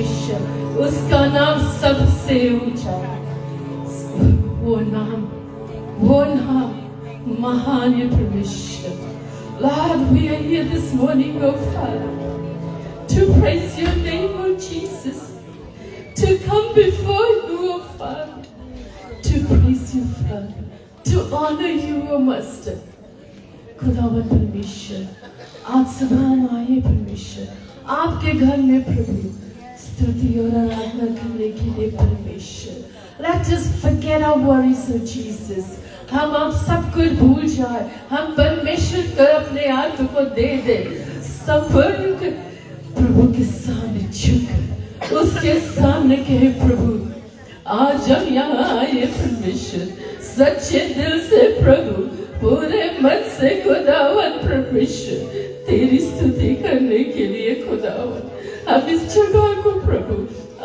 परमेश्वर, उसका नाम सबसे ऊंचा, वो नाम महान है परमेश्वर। Lord, we are here this morning, oh Father, to praise your name, oh Jesus, to come before you, oh Father, to praise you, Father, to honor you, oh Master. खुदावंद परमेश्वर, आज सुबह हम आए परमेश्वर आपके घर में प्रभु स्तुति और आराधना करने के लिए परमेश्वर। Let us forget our worries, oh Jesus. हम आप सब कुछ भूल जाए, हम परमेश्वर को अपने आप को दे दे, संपूर्ण प्रभु के सामने झुक, उसके सामने कहे प्रभु आज हम यहाँ आए परमेश्वर सच्चे दिल से प्रभु, पूरे मन से खुदावन परमेश्वर तेरी स्तुति करने के लिए खुदावन हम इस जगह को प्रभु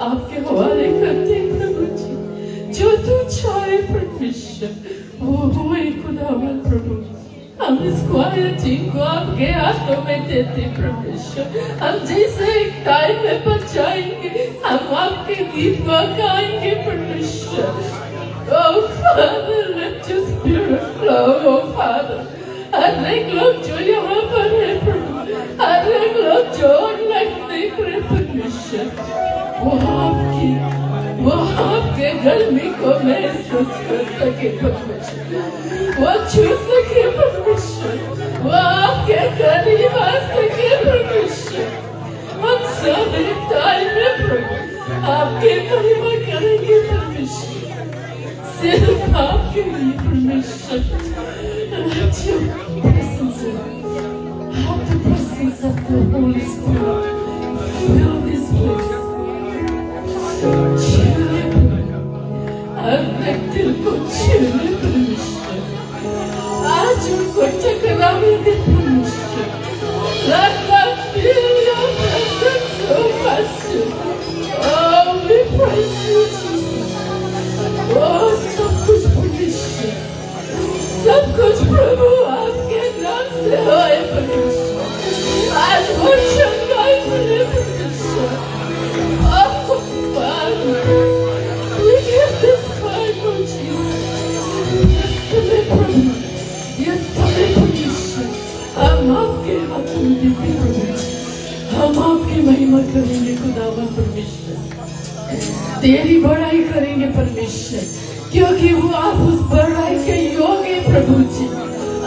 आपके हवाले करते हैं प्रभु जी। जो तू चाहे परमेश्वर वो हुए खुदावन प्रभु, हम इस क्वायर टीम को आपके हाथों में देते परमेश्वर। हम जैसे एक टाइम में बचाएंगे, हम आपके गीत को गाएंगे परमेश्वर। Oh Father, let your spirit flow, oh Father. हर एक लोग जो यहाँ पर है प्रभु, हर एक लोग जो ऑनलाइन देख रहे परमेश्वर, वो आपके गर्मी को महसूस कर सके परमेश्वर, वो छू सके परमेश्वर, वो आपके करीब आ सके परमेश्वर। हम सब एक टाइम में प्रभु आपके महिमा करेंगे परमेश्वर, सिर्फ आपके लिए परमेश्वर। Let your presence, have the presence of the Holy Spirit fill this place. छूने हर एक दिल को छूने परमेश्वर, आज उनको टकराने परमेश्वर। Let them feel your presence, oh Master. Oh, we praise you, Jesus. Oh, सब कुछ परमेश्वर, सब कुछ प्रभु आपके नाम से होए परमेश्वर। आज वो चंगाई मिले परमेश्वर। Oh, Father, we give this time, oh Jesus. Yes, हमें प्रभु, yes, हमें परमेश्वर, हम आपके हाथ में देते परमेश्वर, हम आपकी महिमा करेंगे खुदावन परमेश्वर, तेरी बड़ाई करेंगे परमेश्वर, क्योंकि वो आप उस बड़ाई के योग्य प्रभु जी,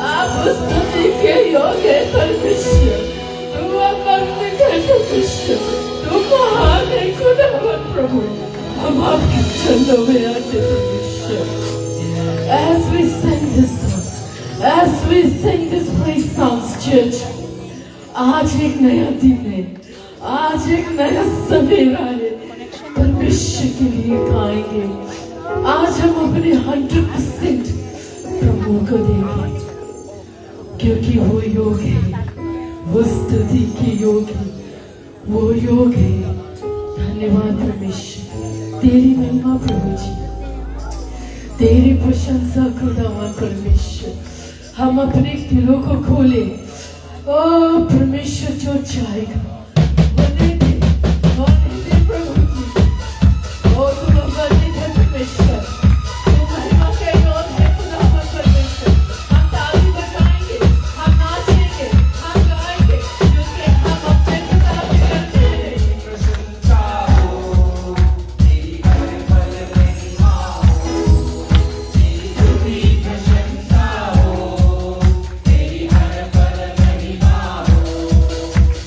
आप उस स्तुति के योग्य परमेश्वर। तू अमर है परमेश्वर, तू महान है खुदावन प्रभु, हम आपके चरणों में आते परमेश्वर। As we sing this song, as we sing this praise songs, church, आज एक नया दिन है, आज एक नया सवेरा है, परमेश्वर के लिए गाएंगे। आज हम अपने 100% प्रभु को देंगे, क्योंकि वो योग है, वो स्तुति के योग है, वो योग है। धन्यवाद परमेश्वर, तेरी महिमा प्रभु जी, तेरी प्रशंसा खुदावन परमेश्वर। हम अपने दिलों को खोले, ओ परमेश्वर जो चाहेगा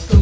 तू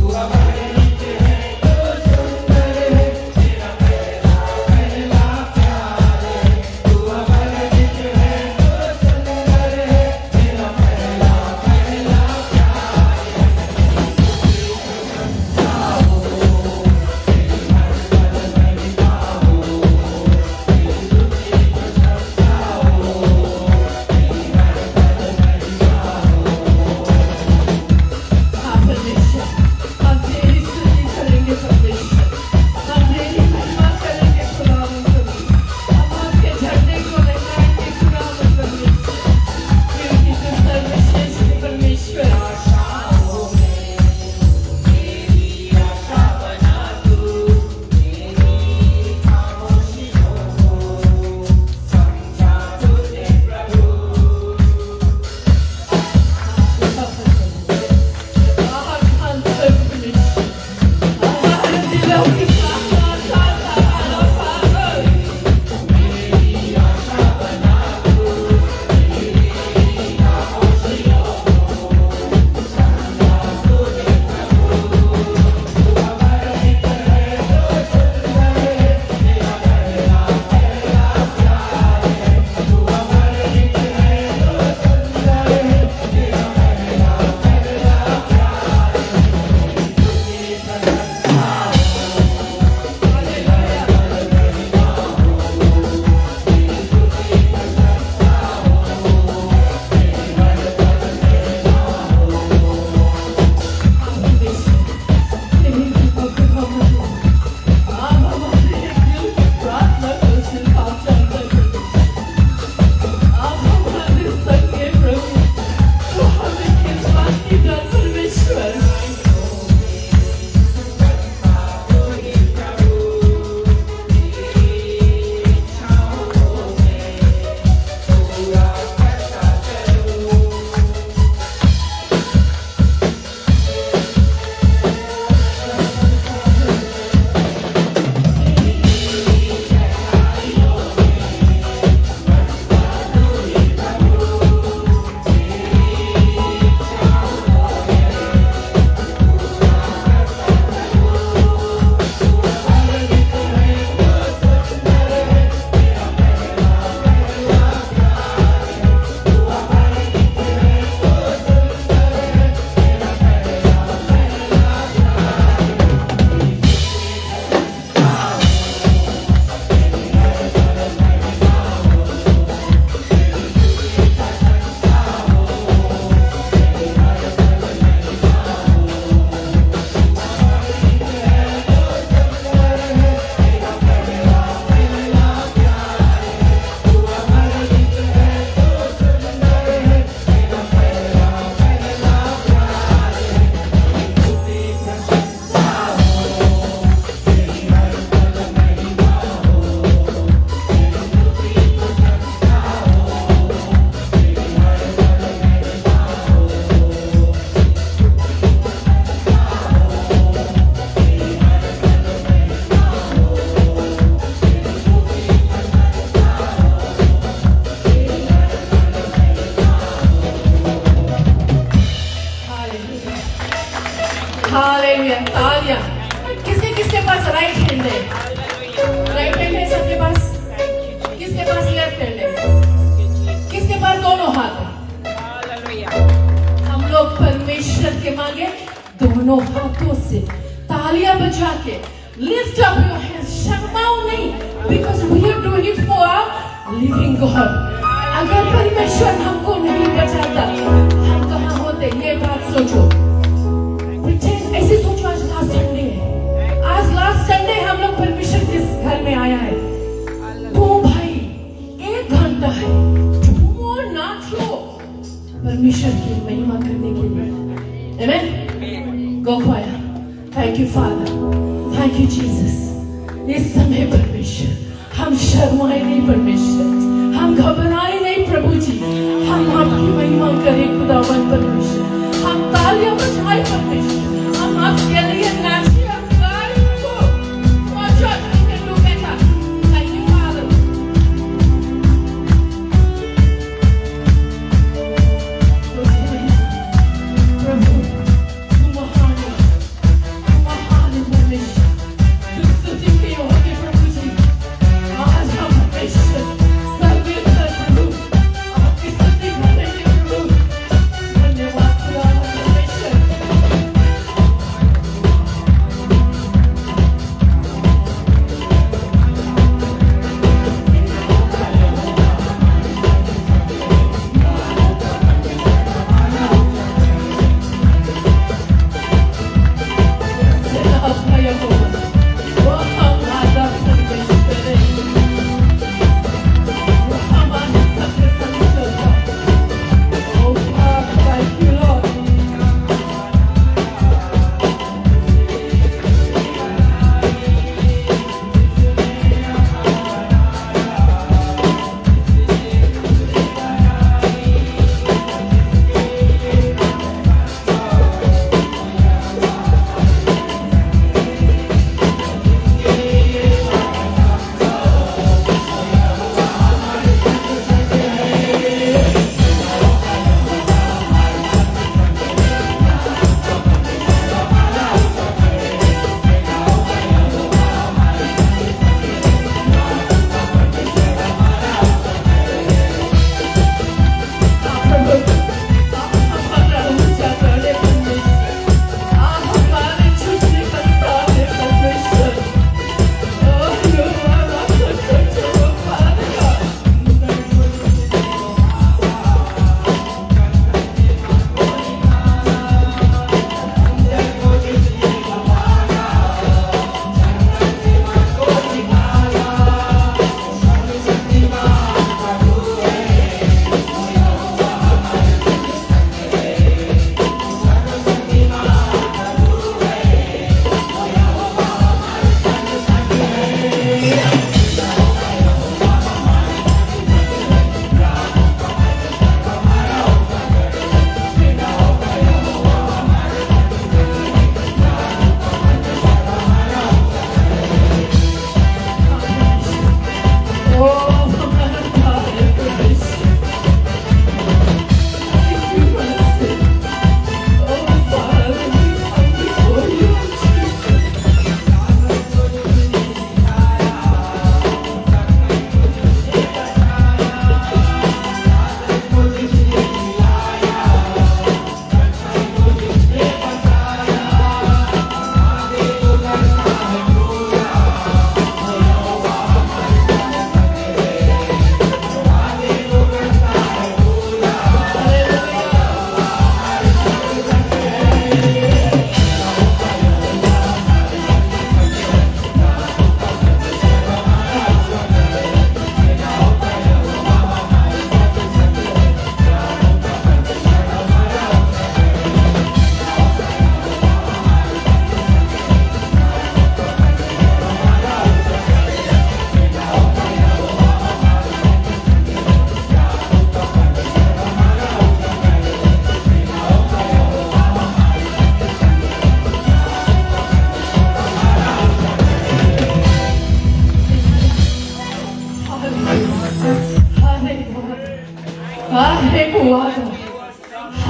हालेलुया, तालियां। किसके किसके पास राइट हैंड है? राइट हैंड है सबके पास? किसके पास लेफ्ट हैंड है? किसके पास दोनों हाथ है? हम लोग परमेश्वर के मांगे दोनों हाथों से तालियां बजा के लिफ्ट अप योर हैंड्स, शर्माओ नहीं, because we are doing it for our living God. अगर परमेश्वर हमको नहीं बचाता हम कहाँ होते? ये बात सोचो। ऐसे सोचो, आज लास्ट संडे है, आज लास्ट संडे हम लोग परमेश्वर के घर में आया है, तो भाई 1 घंटा है, झूमो नाच लो परमेश्वर की महिमा करने के लिए। आमेन। गो खोया। Thank you father, thank you Jesus. इस समय परमेश्वर हम शर्माए नहीं, परमेश्वर हम घबराए नहीं, प्रभु जी हम आपकी महिमा करें खुदावन परमेश्वर, हम तालियां बजाएं परमेश्वर, हम आपके लिए नाचें और गाएं प्रभु। Watch out, you can do better. Thank you Father. प्रभु तुम महान हो, तुम महान हो परमेश्वर, तुम स्तुति के योग्य प्रभु जी। आज हम परमेश्वर सर्वोत्तम प्रभु आपकी स्तुति करेंगे प्रभु। धन्यवाद खुदावन परमेश्वर।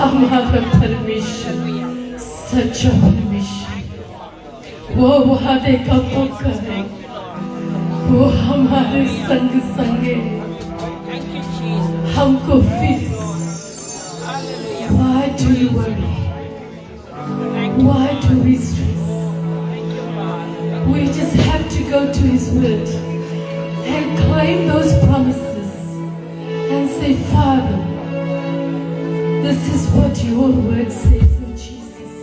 हमारा परमेश्वर सच्चा परमेश्वर वो वादे का पक्का है, वो हमारे संग संगे हमको फिर why do you worry? Why do we stress? We just have to go to His Word and claim those promises and say, Father, this is what your word says in Jesus.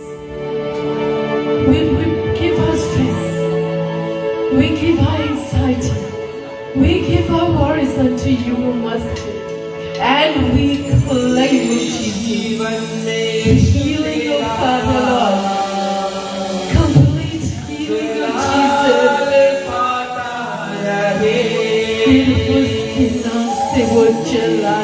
When we give our stress, we give our anxiety, we give our worries unto you, Master, and we claim it, Jesus. Healing, oh Father, Lord. Complete healing, oh Jesus. सिर्फ उसके नाम से वो चला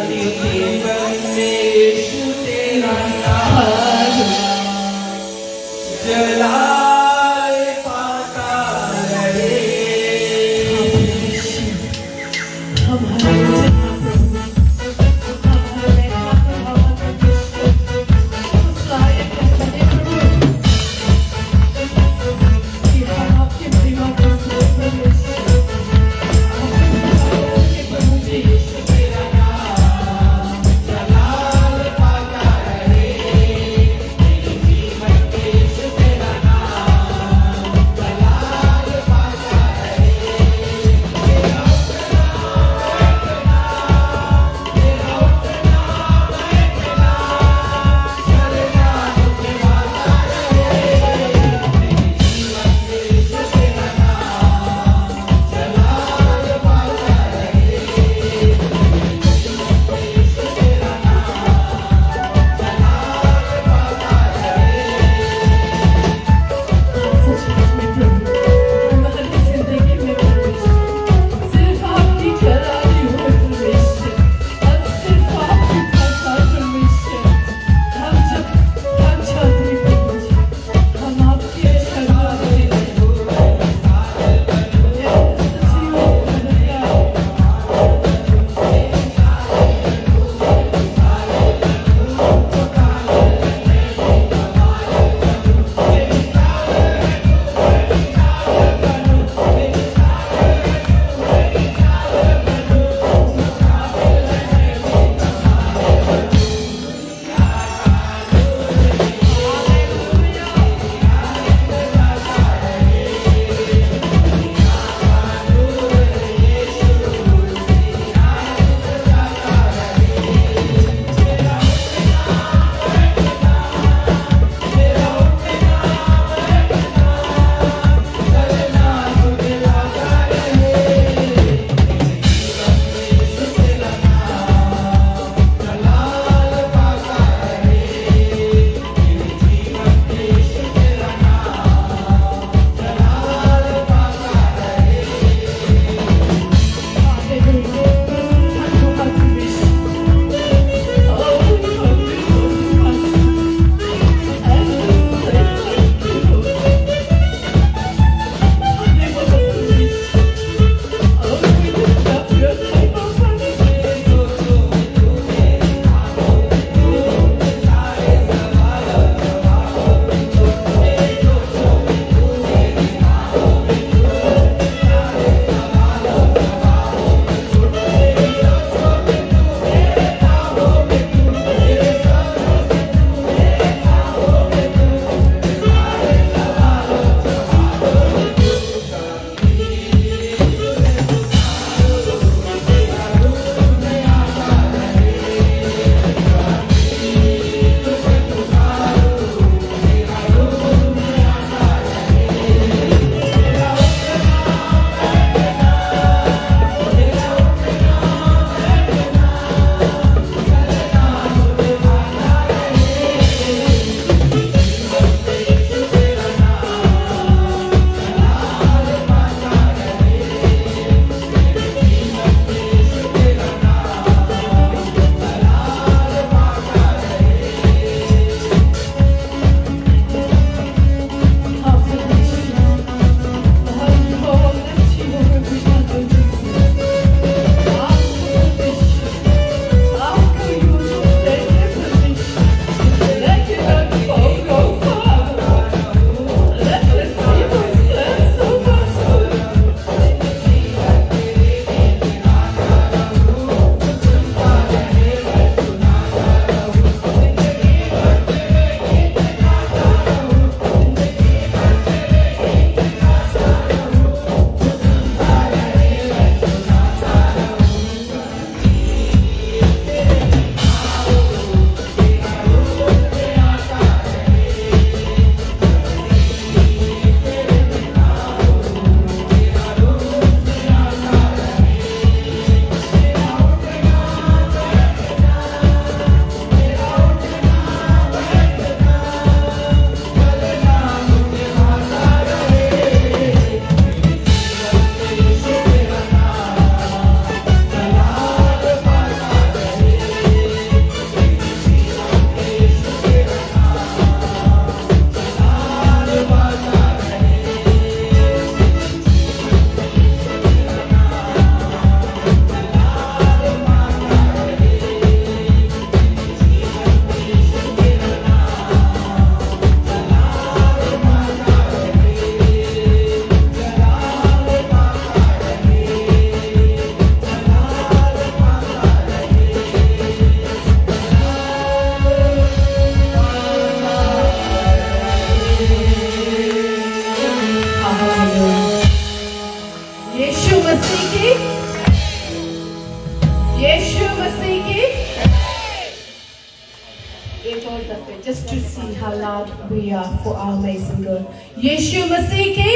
hallelujah for our amazing girl. यीशु मसीह की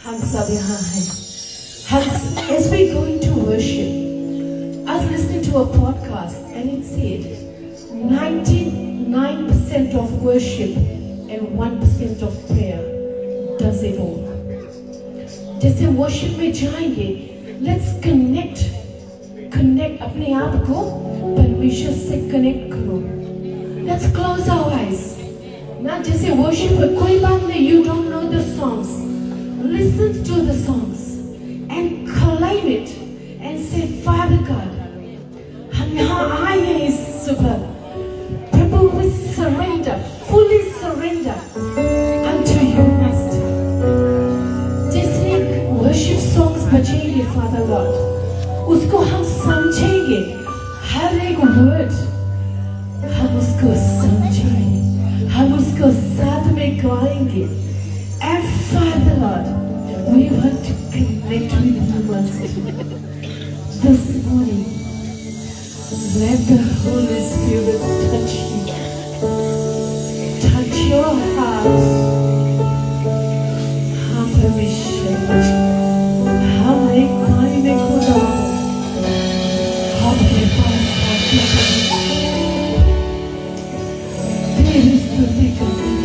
हम सब यहाँ हैं. As we go into worship, I was listening to a podcast and it said 99% of worship and 1% of prayer does it all. जैसे worship में जाएंगे, let's connect अपने आप को परमेश्वर से connect करो. Let's close our eyes. ना जैसे worship में कोई बात नहीं, you don't know the songs. Listen to the songs and claim it and say, Father God, हम यहाँ आए हैं इस सुबह. प्रभु, we surrender, fully surrender unto you, Master. जैसे worship songs बजेंगे, Father God, उसको हम समझेंगे, हर एक word हम उसको समझेंगे, हम उसको साथ में गाएंगे. And Father Lord, we want to connect with you, Master. This morning, let the Holy Spirit touch you, touch your heart. हम परमेश्वर, हम एक पानी में खुदा, हम अपने पास आते हैं. तेरी स्तुति करते हैं.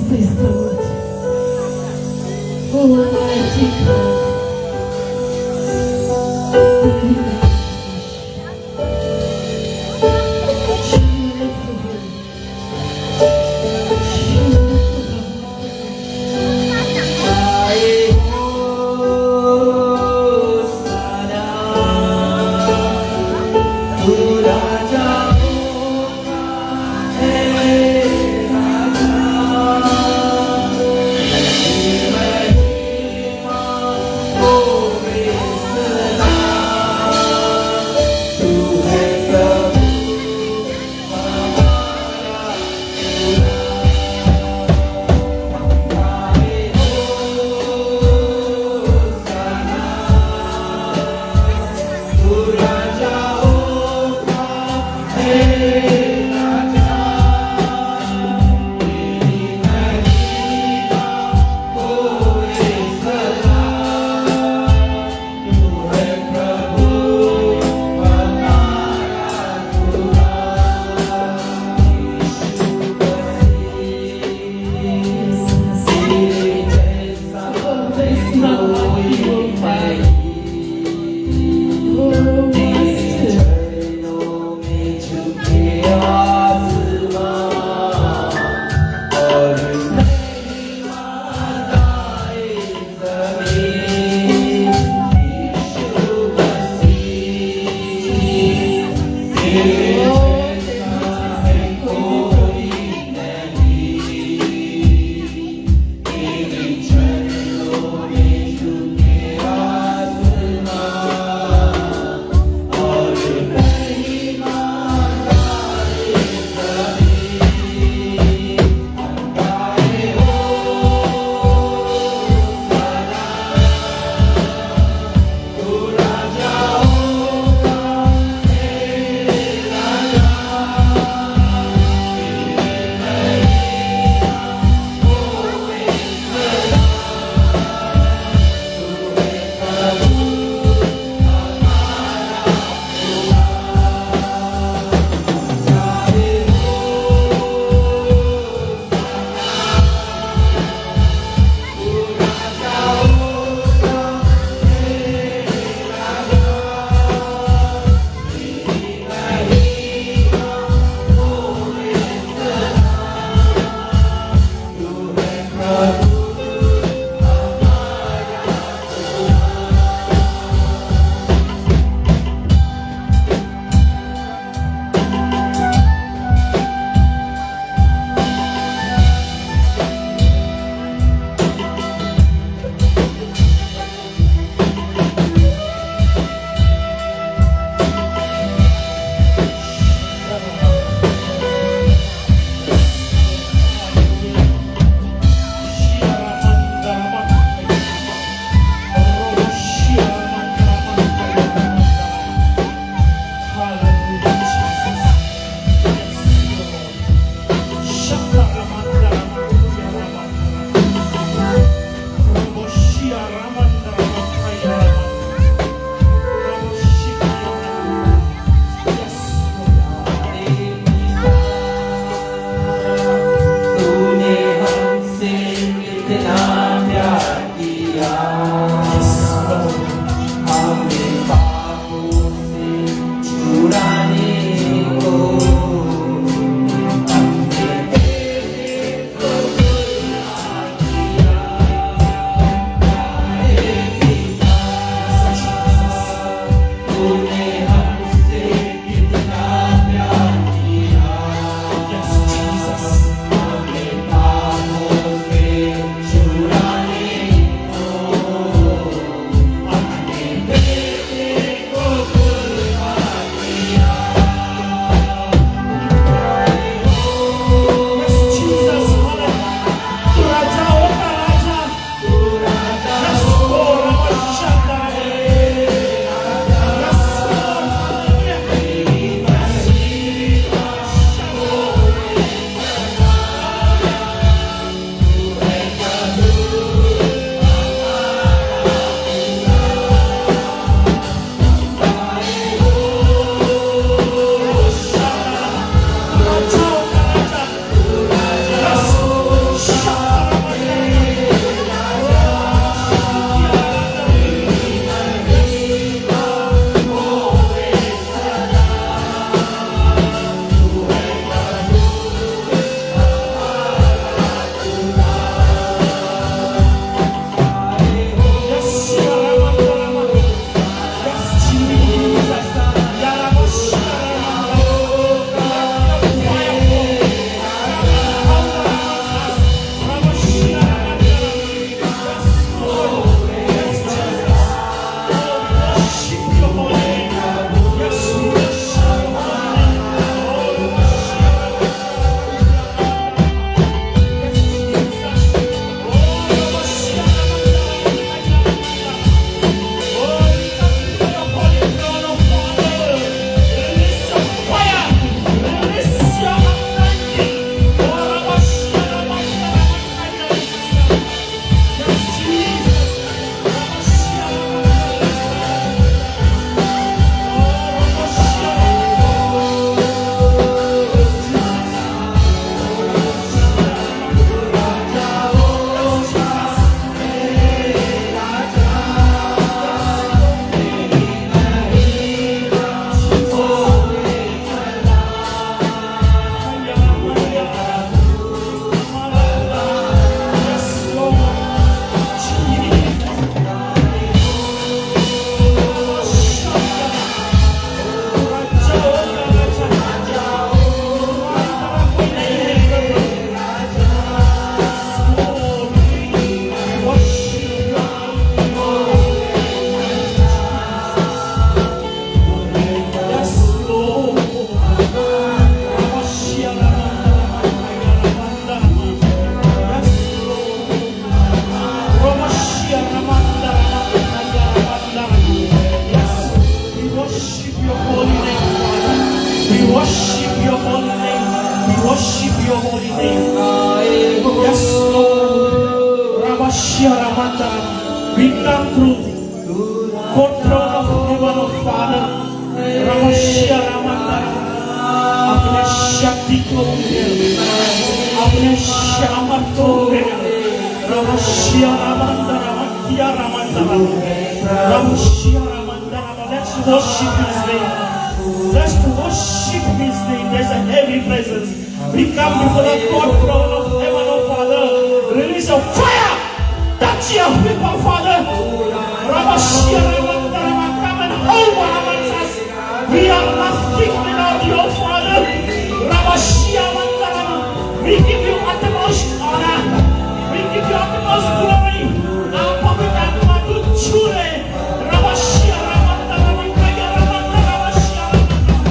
Praise the Lord. Almighty God. come through court throne of heaven, oh Father. Ramashya Ramandara, अपने शक्ति को अपने शामत को Ramashya Ramandara, Matya Ramandara, Ramashya Ramandara. Let's worship His name. Let's worship His name. There's a heavy presence. We come before the court throne of heaven, oh Father. Release a fire. Touch your people, Father. Ramashya Ramandara, come and overwhelm us. We are nothing without you, Father. Ramashya Ramandara, we give you utmost honor. We give you utmost glory. Our public and to Chure. Ramashya Ramandara, Kaya Ramandara, Ramashya Ramandara.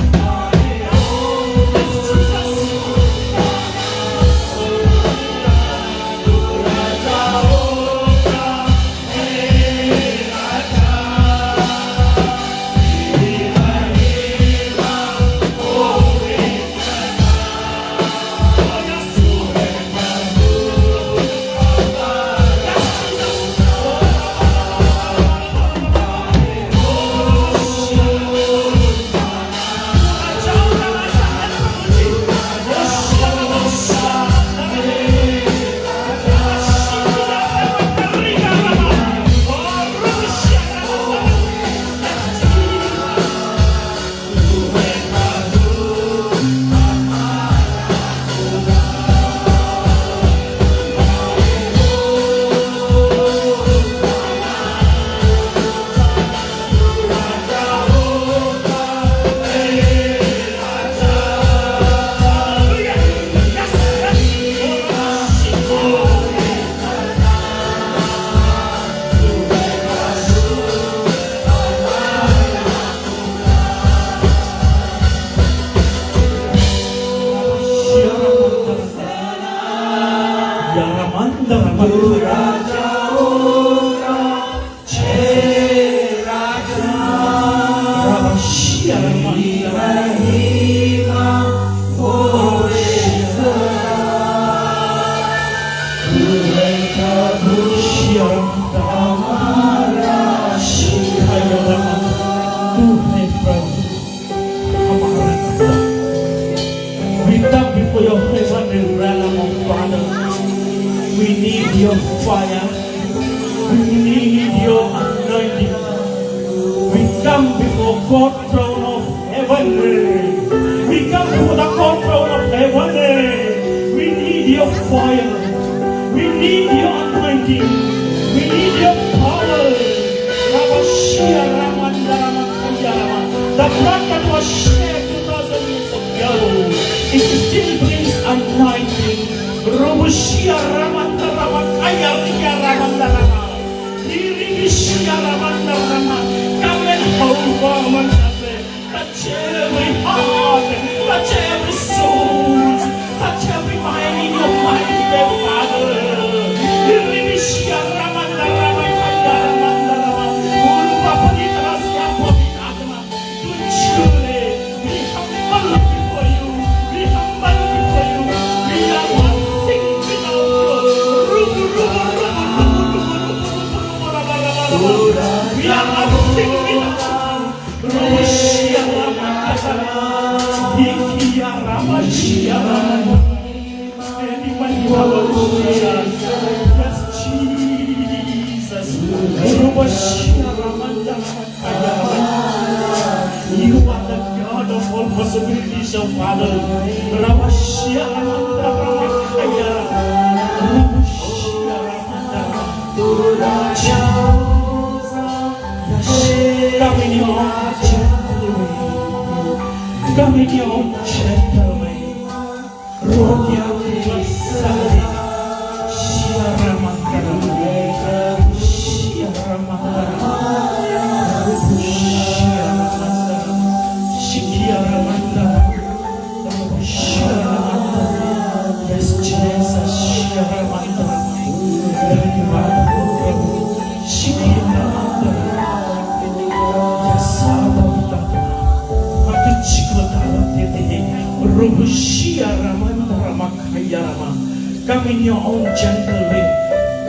Come in your own gentle way.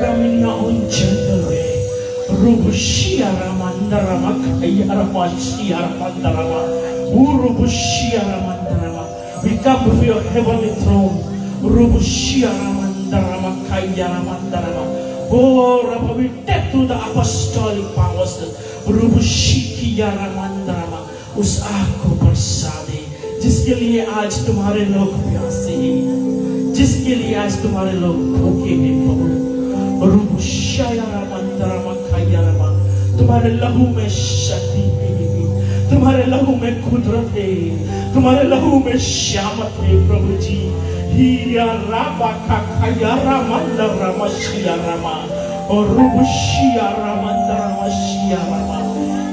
Come in your own gentle way. Rubushia Ramandarama Kayarama Shia Ramandarama Urubushia Ramandarama. We come before your heavenly throne. Rubushia Ramandarama Kayaramandarama. Oh, Rabba, we step to the apostolic powers. Rubushiki Ramandarama. उस आग को बरसा दे जिसके लिए आज तुम्हारे लोग प्यासे हैं, जिसके लिए आज तुम्हारे लोग भूखे हैं प्रभु। तुम्हारे लहू में शक्ति है, तुम्हारे लहू में कुदरत है, तुम्हारे लहू में श्यामत है प्रभु जी। हिया राबा का खया रामंदा रामशिया रामा और रुबशिया रामंदा रामशिया रामा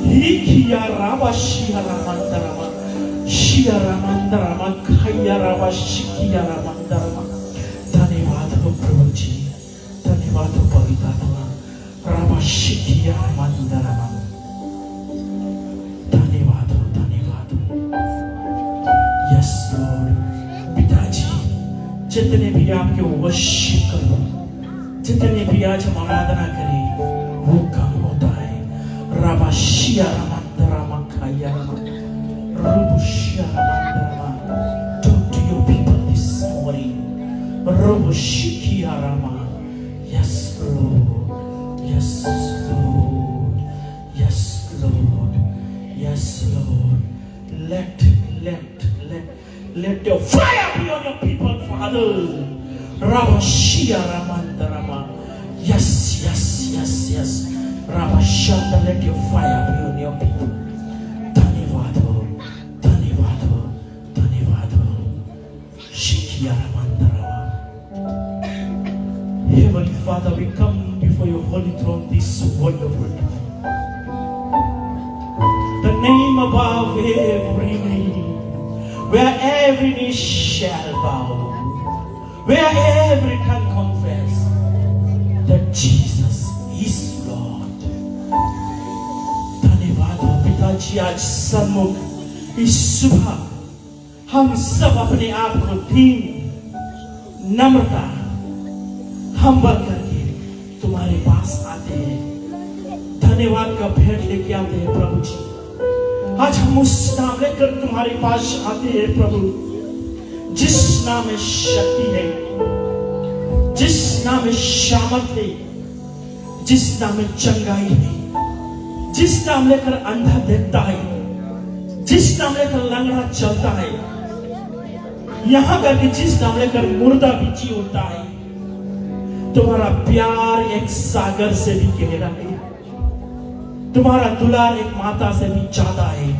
ही किया राबा शिया रामंदा रामा शिया रामंदा रामा खया राबा शिकिया रामंदा रामा। धन्यवाद हो प्रभु जी, धन्यवाद हो पवित्र आत्मा राबा शिकिया रामंदा रामा। धन्यवाद हो, धन्यवाद हो। Yes Lord. पिताजी जितने भी आपके वर्शिप करो, जितने भी आज हम आराधना करें वो कम होता है। राबाशिया रामंदरामा खाया रुबुशिया रामंदरामा। Talk to your people this morning. Rubushia Rama. Yes Lord, yes Lord, yes Lord, yes Lord. Let your fire be on your people, Father. Rabashia Ramandarama. Yes, yes, yes, yes. Rabashanda, let your fire be on your people. Dhanivado, Dhanivado, Dhanivado. Shikia Ramandarama. Heavenly Father, we come before your holy throne this wonderful time. The name above every name, where every knee shall bow, where every tongue confess that Jesus is Lord. धन्यवाद हो पिताजी, आज सम्मुख इस सुबह हम सब अपने आप को दीन नम्रता हम्बल करके तुम्हारे पास आते हैं। धन्यवाद का भेंट लेके आते हैं प्रभु जी। आज हम उस नाम लेकर तुम्हारे पास आते हैं प्रभु, जिस नाम में शक्ति है, जिस नाम में शामत है, जिस नाम में चंगाई है, जिस नाम लेकर अंधा देखता है, जिस नाम लेकर लंगड़ा चलता है, यहाँ करके जिस नाम लेकर मुर्दा भी जी उठता है। तुम्हारा प्यार एक सागर से भी गहरा है, तुम्हारा दुलार एक माता से भी ज्यादा है।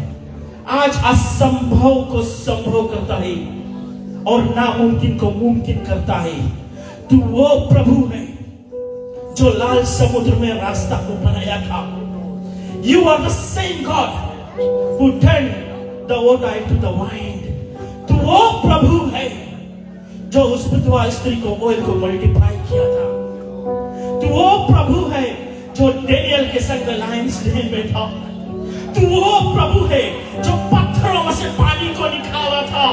आज असंभव को संभव करता है और नामुमकिन को मुमकिन करता है। तू वो प्रभु है जो लाल समुद्र में रास्ता को बनाया था। You are the same God who turned the water into the wine. तू वो प्रभु है जो उस विधवा स्त्री को ऑयल को मल्टीप्लाई किया था। तू वो प्रभु है जो डेनियल के संग लायंस डेन में था। तू वो प्रभु है जो पत्थरों में से पानी को निकाला था।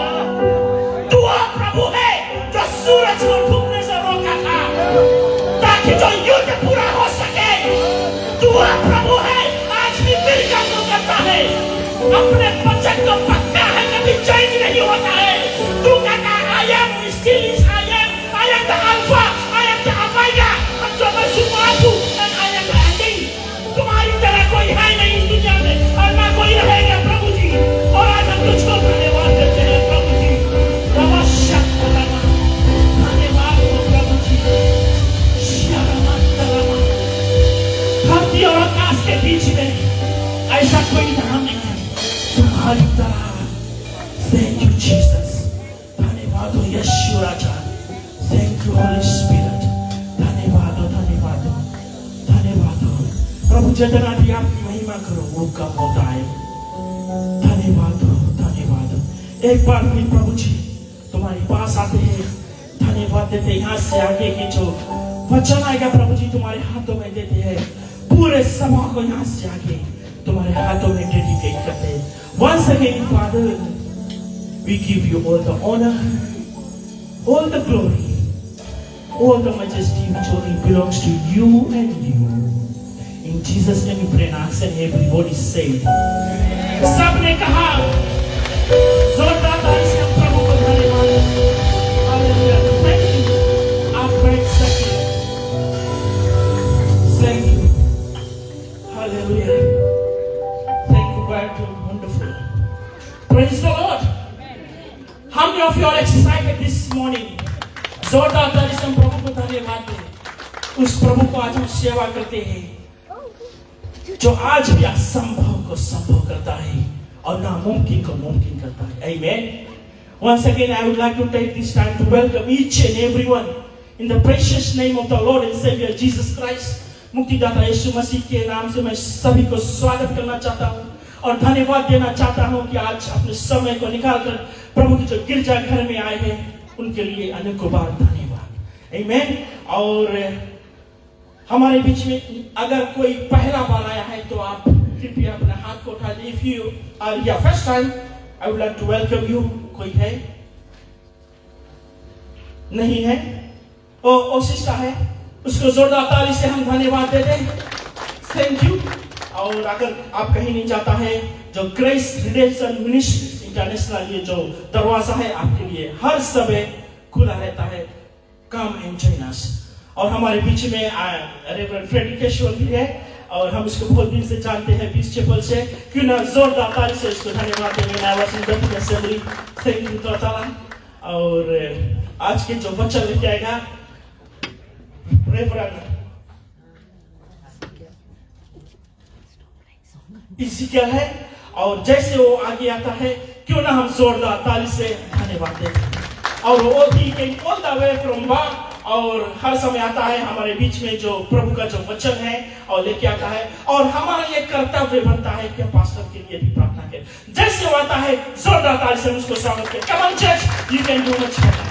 तू वो प्रभु है जो सूरज को डूबने से रोका था ताकि जो युद्ध पूरा हो सके। तू वो प्रभु है आज भी मिलकर तो करता है, अपने वचन को पक्का है, कभी चेंज नहीं होता है। तू कहता I am still is I am the Alpha, I am the Omega, जो मैं शुरुआत हूँ and I am the ending। तुम्हारी तरह कोई है नहीं इस दुनिया में और ना कोई रहेगा प्रभु जी। और आज हम तुझको धन्यवाद देते हैं प्रभु जी। धन्यवाद हो प्रभु जी। धरती और आकाश के बीच में ऐसा कोई नाम नहीं है तुम्हारी तरह। Thank you Jesus। धन्यवाद हो यीशु राजा। Thank you Holy Spirit। धन्यवाद हो, धन्यवाद हो, धन्यवाद हो प्रभु। जितना भी आपकी महिमा करो वो कम होता है। धन्यवाद हो, धन्यवाद हो। एक बार फिर प्रभु जी तुम्हारे पास आते हैं, धन्यवाद देते हैं। यहाँ से आगे की जो वचन आएगा प्रभु जी तुम्हारे हाथों में देते हैं। पूरे सभा को यहाँ से आगे तुम्हारे हाथों में डेडिकेट करते हैं। Once again Father, we give you all the honor, all the glory, all the majesty which only belongs to you and you. In In Jesus' name we pray and ask and everybody say. सबने कहा जोरदार ताली से हम प्रभु को धन्यवाद दें। Hallelujah. Thank you. आप बैठ सकते हैं। Thank you. Hallelujah. Thank you, God. You're wonderful. Praise the Lord. How many of you are excited this morning? जोरदार ताली से हम प्रभु को धन्यवाद दें। उस प्रभु को आज हम सेवा करते हैं जो आज भी असंभव को संभव करता है और नामुमकिन को मुमकिन करता है। Amen. Once again, I would like to take this time to welcome each and everyone in the precious name of the Lord and Savior Jesus Christ. मुक्तिदाता यीशु मसीह के नाम से मैं सभी को स्वागत करना चाहता हूँ और धन्यवाद देना चाहता हूँ कि आज अपने समय को निकालकर प्रभु के जो गिरजा घर में आए हैं उनके लिए अनेकों बार धन्यवाद। Amen. और हमारे बीच में अगर कोई पहला बार आया है तो आप कृपया अपना हाथ को उठा दीजिए। If you are here first time, I would like to welcome you. कोई है? नहीं है? ओ सिस्टर है? उसको जोरदार ताली से हम धन्यवाद देते हैं। Thank you. और अगर आप कहीं नहीं जाता है जो ग्रेस रिडेम्पशन मिनिस्ट्रीज इंटरनेशनल ये जो दरवाजा है आपके लिए हर समय खुला रहता है। Come and join us. और हमारे बीच में रेवरेंड फ्रेडरिक केशवर भी है और हम इसको बहुत दिन से जानते हैं पीस चैपल से। क्यों ना जोरदार ताली से इसको धन्यवाद देंगे। थैंक यू ताला। और आज के जो बच्चा लेके आएगा रेवरेंड इज़िकियल है और जैसे वो आगे आता है क्यों ना हम जोरदार ताली से धन्यवाद दें। और वो भी ऑल द वे फ्रॉम बाग और हर समय आता है हमारे बीच में जो प्रभु का जो वचन है और लेके आता है और हमारा ये कर्तव्य बनता है कि पास्टर के लिए भी प्रार्थना करें। जैसे वो आता है जोरदार ताली से उसको स्वागत करें। Come on church, you can do much better.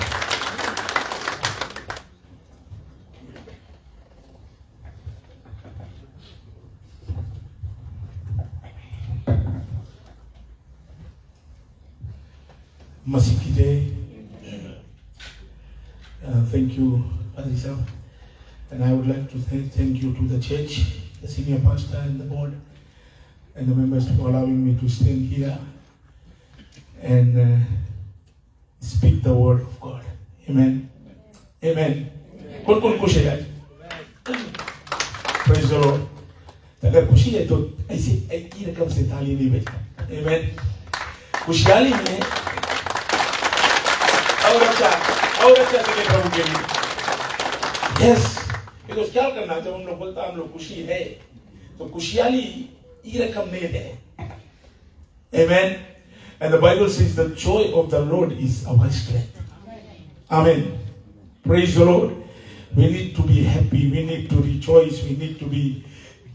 मसीह की जय। Thank you, Padre Sam. And I would like to thank you to the church, the senior pastor and the board, and the members for allowing me to stand here and speak the word of God. Amen. Amen. कौन खुश है आज? Praise the Lord. अगर खुशी है तो ऐसे एक ही रकम से ताली नहीं बजा। Amen. खुशहाली में और अच्छा देखे प्रभु के लिए। Yes, because क्या करना जब हम लोग बोलता हम लोग खुशी है तो खुशहाली ये रकम नहीं है। Amen. And the Bible says the joy of the Lord is our strength. Amen. Praise the Lord. We need to be happy. We need to rejoice. We need to be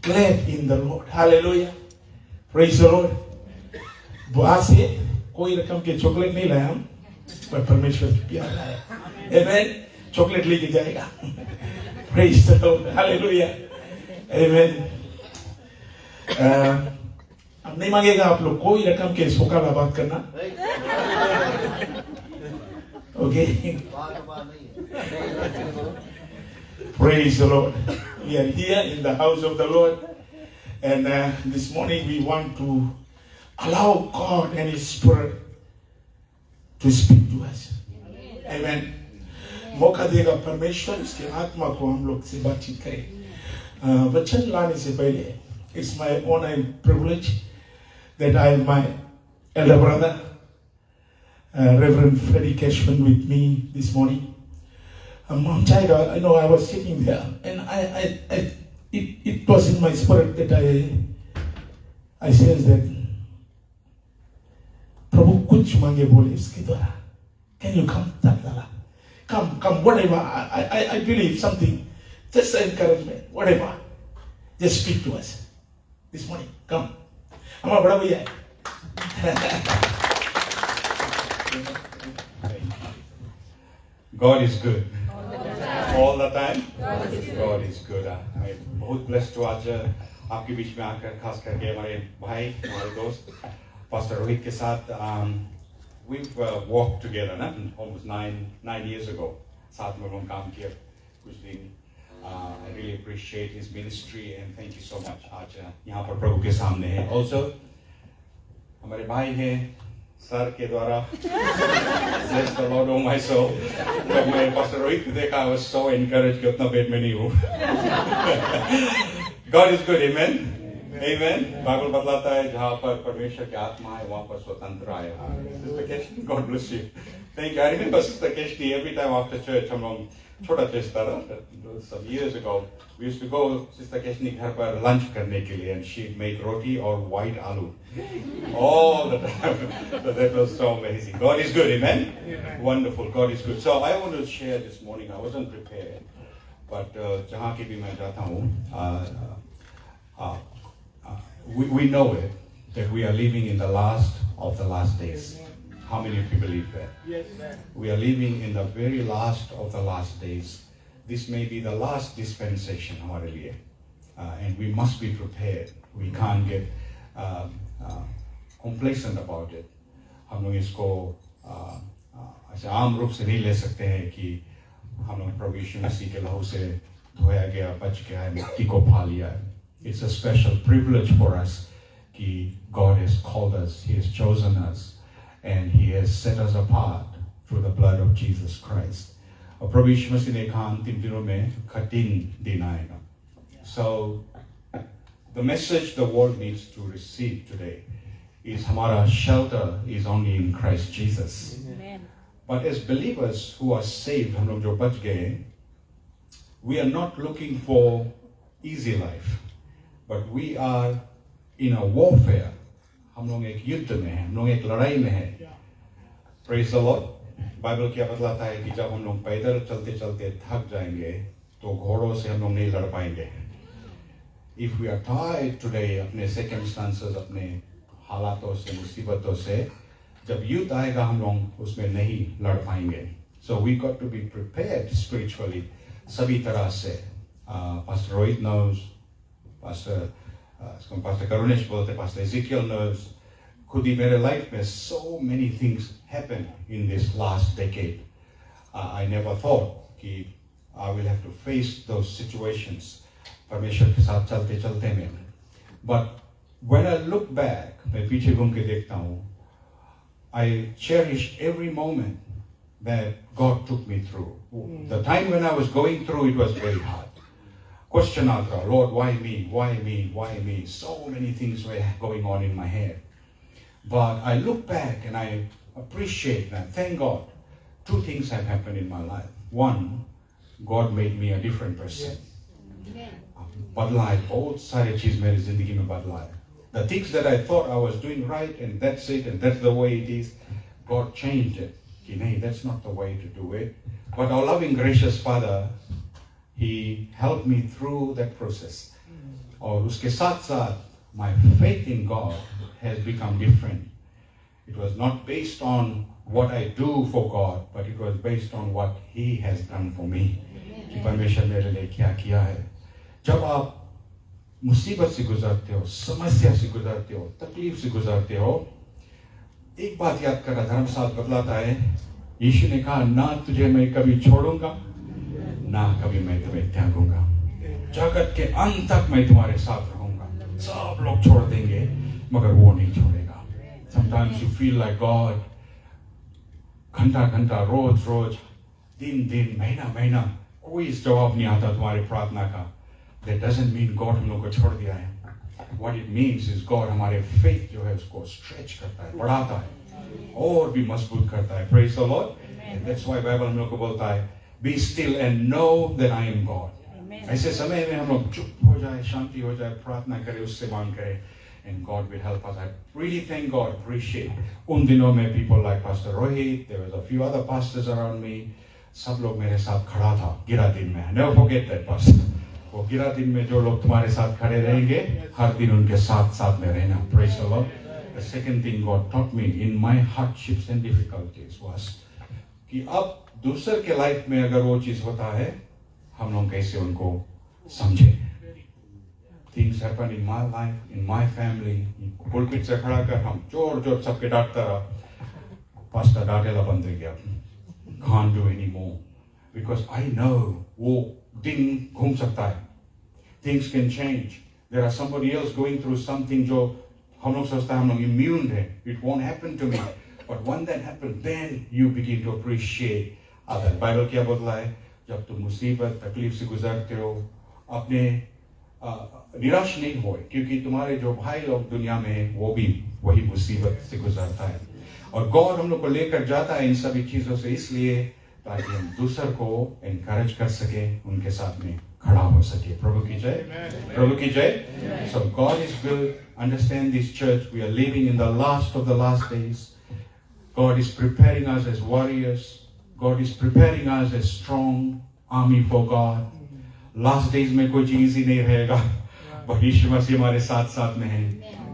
glad in the Lord. Hallelujah. Praise the Lord. बुआ से कोई रकम के chocolate नहीं लाया हम पर परमेश्वर की प्यार है। Amen. चॉकलेट लेके जाएगा। Praise the Lord. Hallelujah. Amen. अब नहीं मांगेगा आप लोग कोई रकम के सोका ला बात करना। Okay. Praise the Lord. We are here in the house of the Lord, and this morning we want to allow God and His Spirit to speak to us. Amen. मौका देगा परमेश्वर इसके आत्मा को हम लोग से बातचीत करें। वचन लाने से पहले it's my honor and privilege that I have my elder brother Reverend Freddie Cashman with me this morning. Mom China, I know I was sitting there and it was in my spirit that I sensed that प्रभु कुछ मांगे बोले इसके द्वारा। Can you come, Tala? Come, whatever. I believe something. Just encouragement, whatever. Just speak to us this morning. Come. हमारा बड़ा भैया है। God is good. All the time. God is good. मैं बहुत blessed हूँ आज आपके बीच में आकर, खास करके हमारे भाई, हमारे दोस्त Pastor Rohit के साथ we've walked together ना almost 9 years ago. साथ में हम काम किया कुछ दिन. I really appreciate his ministry and thank you so much. आज यहाँ पर प्रभु के सामने है. Also हमारे भाई हैं सर के द्वारा. Bless the Lord, oh my soul. जब मैं पास्टर रोहित को देखा, I was so encouraged कि उतना पेट में नहीं हूँ. God is good, amen. Amen. Bible बतलाता है जहाँ पर परमेश्वर की आत्मा है वहाँ पर स्वतंत्र आए. Sister Keshni, God bless you. Thank you. I remember Sister Keshni every time after church हम लोग छोटा चर्च था some years ago. We used to go Sister Keshni घर पर lunch करने के लिए and she'd make roti or white aloo all the time. So that was so amazing. God is good, amen. Wonderful. God is good. So I want to share this morning. I wasn't prepared, but जहाँ की भी मैं जाता हूँ. We know it, that we are living in the last of the last days. How many of you believe that? Yes, ma'am. We are living in the very last of the last days. This may be the last dispensation हमारे लिए. And we must be prepared. We can't get complacent about it. हम लोग इसको ऐसे आम रूप से नहीं ले सकते हैं कि हम लोग प्रभु यीशु मसीह के लहू से धोया गया, बच गया है, मुक्ति को पा लिया है. It's a special privilege for us that God has called us, He has chosen us, and He has set us apart through the blood of Jesus Christ. और प्रभु यीशु मसीह ने कहा अंतिम दिनों में कठिन दिन आएगा. So the message the world needs to receive today is हमारा shelter is only in Christ Jesus. Amen. But as believers who are saved, हम लोग जो बच गए, we are not looking for easy life. But we are in a warfare. हम लोग एक युद्ध में हैं, हम लोग एक लड़ाई में हैं. Praise the Lord. बाइबल क्या बतलाता है कि जब हम लोग पैदल चलते चलते थक जाएंगे तो घोड़ों से हम लोग नहीं लड़ पाएंगे. If we are tired today अपने circumstances, अपने हालातों से, मुसीबतों से, जब युद्ध आएगा हम लोग उसमें नहीं लड़ पाएंगे. So we got to be prepared spiritually सभी तरह से. Pastor Rohit knows. Pastor Karunesh bolte, Pastor Ezekiel knows. खुद ही मेरे लाइफ में so many things happened in this last decade. I never thought कि I will have to face those situations. परमेश्वर के साथ चलते चलते में. But when I look back, मैं पीछे घूम के देखता हूँ, I cherish every moment that God took me through. The time when I was going through, it was very hard. Question आता, Lord, why me? Why me? Why me? So many things were going on in my head. But I look back and I appreciate that. Thank God. Two things have happened in my life. One, God made me a different person. बदला है, बहुत सारी चीज मेरी जिंदगी में बदला है. The things that I thought I was doing right and that's it and that's the way it is, God changed it. कि नहीं, that's not the way to do it. But our loving, gracious Father, He helped me through that process. और उसके साथ साथ my faith in God has become different. It was not based on what I do for God, but it was based on what He has done for me. कि परमेश्वर मेरे लिए क्या किया है. जब आप मुसीबत से गुजरते हो, समस्या से गुजरते हो, तकलीफ से गुजरते हो, एक बात याद करना, धर्मशास्त्र बतलाता है, यीशु ने कहा, ना तुझे मैं कभी छोड़ूंगा, ना कभी मैं तुम्हें त्यागूंगा. जगत के अंत तक मैं तुम्हारे साथ रहूंगा. सब लोग छोड़ देंगे, मगर वो नहीं छोड़ेगा. Sometimes you feel like God, घंटा घंटा, रोज रोज, दिन दिन, महीना महीना, कोई जवाब नहीं आता तुम्हारी प्रार्थना का. That doesn't mean God हम लोग को छोड़ दिया है. What it means is God हमारे faith जो है उसको stretch करता है, बढ़ाता है, और भी मजबूत करता है. Praise the Lord. And that's why Bible हम लोग को बोलता है, be still and know that I am God. ऐसे समय में हम लोग चुप हो जाए, शांति हो जाए, प्रार्थना करें, उससे मांग करें, and God will help us. I really thank God, appreciate. उन दिनों में people like Pastor Rohit, there was a few other pastors around me, सब लोग मेरे साथ खड़ा था गिरा दिन में. Never forget that, pastor. वो गिरा दिन में जो लोग तुम्हारे साथ खड़े रहेंगे, हर दिन उनके साथ साथ में रहना. Praise the Lord. The second thing God taught me in my hardships and difficulties was कि अब दूसर के लाइफ में अगर वो चीज होता है, हम लोग कैसे उनको समझे. Things happen in my life, in my family. Pulpit से खड़ा कर हम जोर जोर सबके डांटता रहा. पास्टर डांटेला बंद हो गया. Can't do anymore because I know वो दिन घूम सकता है. things can change. There are somebody else going through something जो हम लोग सोचते हैं हम लोग immune है. It won't happen to me. But when that happens, then you begin to appreciate other. Bible क्या बोलता है? जब तुम मुसीबत तकलीफ से गुजरते हो, अपने निराश नहीं हो, क्योंकि तुम्हारे जो भाई लोग दुनिया में हैं, वो भी वही मुसीबत से गुजरता है. और गॉड हम लोग को लेकर जाता है इन सभी चीजों से इसलिए ताकि हम दूसर को एनकरेज कर सके, उनके साथ में खड़ा हो सके. प्रभु की जय, प्रभु की जय. So God is good. Understand this church. We are living in the last of the last days. God is preparing us as warriors. God is preparing us as strong army for God. Last days में कोई चीज ही नहीं रहेगा, but यीशु मसीह हमारे साथ साथ में है.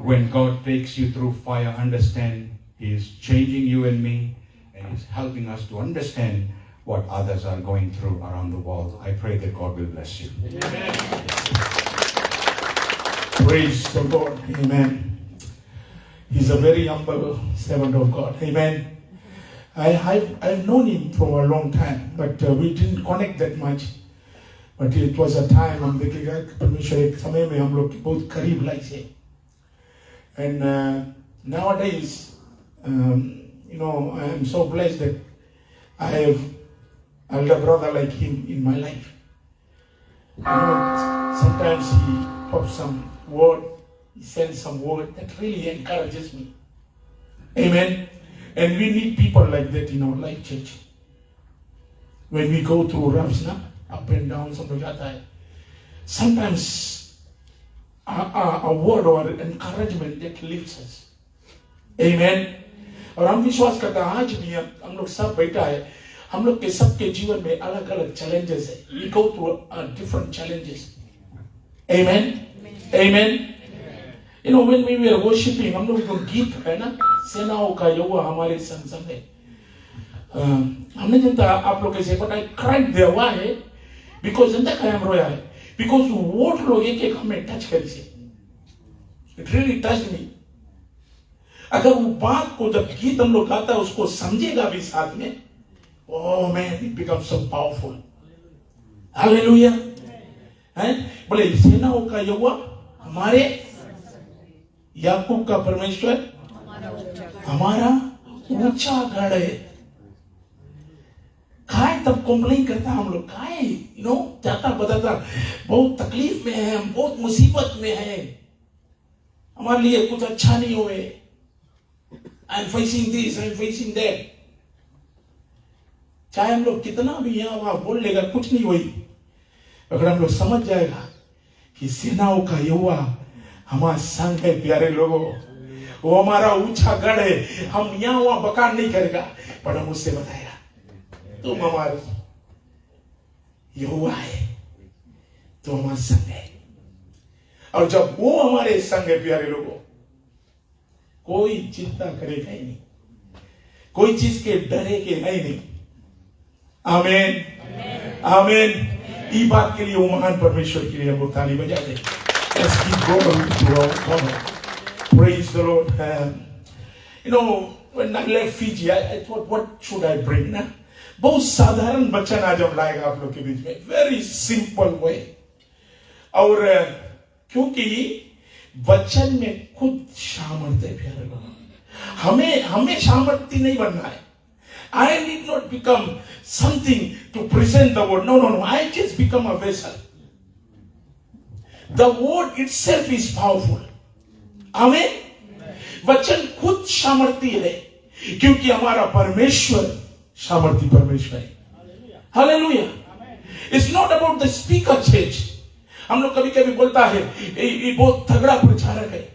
When God takes you through fire, understand He is changing you and me, and He's helping us to understand what others are going through around the world. I pray that God will bless you. Praise the Lord. Amen. He's a very humble servant of God. Amen. I've known him for a long time, but we didn't connect that much. But it was a time हम देखेगा परमेश्वर एक समय में हम लोग बहुत करीब लाए थे. And nowadays, you know, I am so blessed that I have elder brother like him in my life. You know, sometimes he pops some word, he sends some word that really encourages me. Amen. And we need people like that in our life, church. When we go through rough, up and down, sometimes a word or encouragement that lifts us. Amen. और हम विश्वास करते हैं आज भी हम लोग सब बैठा है, हम लोग के सबके जीवन में अलग अलग challenges है. We go through different challenges. Amen. Amen. You know, when we were worshiping, हम लोग जो गीत है ना, सेनाओं का यहोवा हमारे संग संग है. हमने जानता आप लोग कैसे, but I cried there. Why? Because जनता का हम रोया है. Because what लोग एक हमें touch करी से. It really touched me. अगर वो बात को जब गीत हम लोग गाता है उसको समझेगा भी साथ में, oh man, it becomes so powerful. Hallelujah. हैं? बोले सेनाओं का यहोवा हमारे याकूब का परमेश्वर हमारा ऊंचा गढ़ है. खाए तब कंप्लेन करता हम लोग, खाए यू नो जाता बताता बहुत तकलीफ में है, हम बहुत मुसीबत में है, हमारे लिए कुछ अच्छा नहीं हुए. I'm facing this, I'm facing that. चाहे हम लोग कितना भी यहाँ वहां बोल लेगा कुछ नहीं हुई, अगर हम लोग समझ जाएगा कि सेनाओं का यहोवा हमारा संग है. प्यारे लोगों, वो हमारा ऊंचा गढ़ है. हम यहाँ वहां बकार नहीं करेगा, पर हम उससे बताएगा तुम हमारे यहोवा है, तो हमारा संग है. और जब वो हमारे संग है प्यारे लोगों, कोई चिंता करेगा ही नहीं, कोई चीज के डरे के है ही नहीं. आमीन आमीन. ये बात के लिए वो महान परमेश्वर के लिए हम ताली बजा दें. Let's keep going to our God. Praise the Lord. You know, when I left Fiji, I thought, what should I bring? ना बहुत साधारण वचन आज हम लाएगा आप लोग के बीच में, very simple way. और क्योंकि वचन में खुद सामर्थ्य है प्यारे लोग. हमें सामर्थ्य नहीं बनना है. I need not become something to present the word. No. I just become a vessel. The word itself is powerful. Amen. वचन खुद सामर्थ्य है, क्योंकि हमारा परमेश्वर सामर्थ्य परमेश्वर है. Hallelujah. It's not about the speaker church. हम लोग कभी कभी बोलता है ये बहुत तगड़ा प्रचारक है,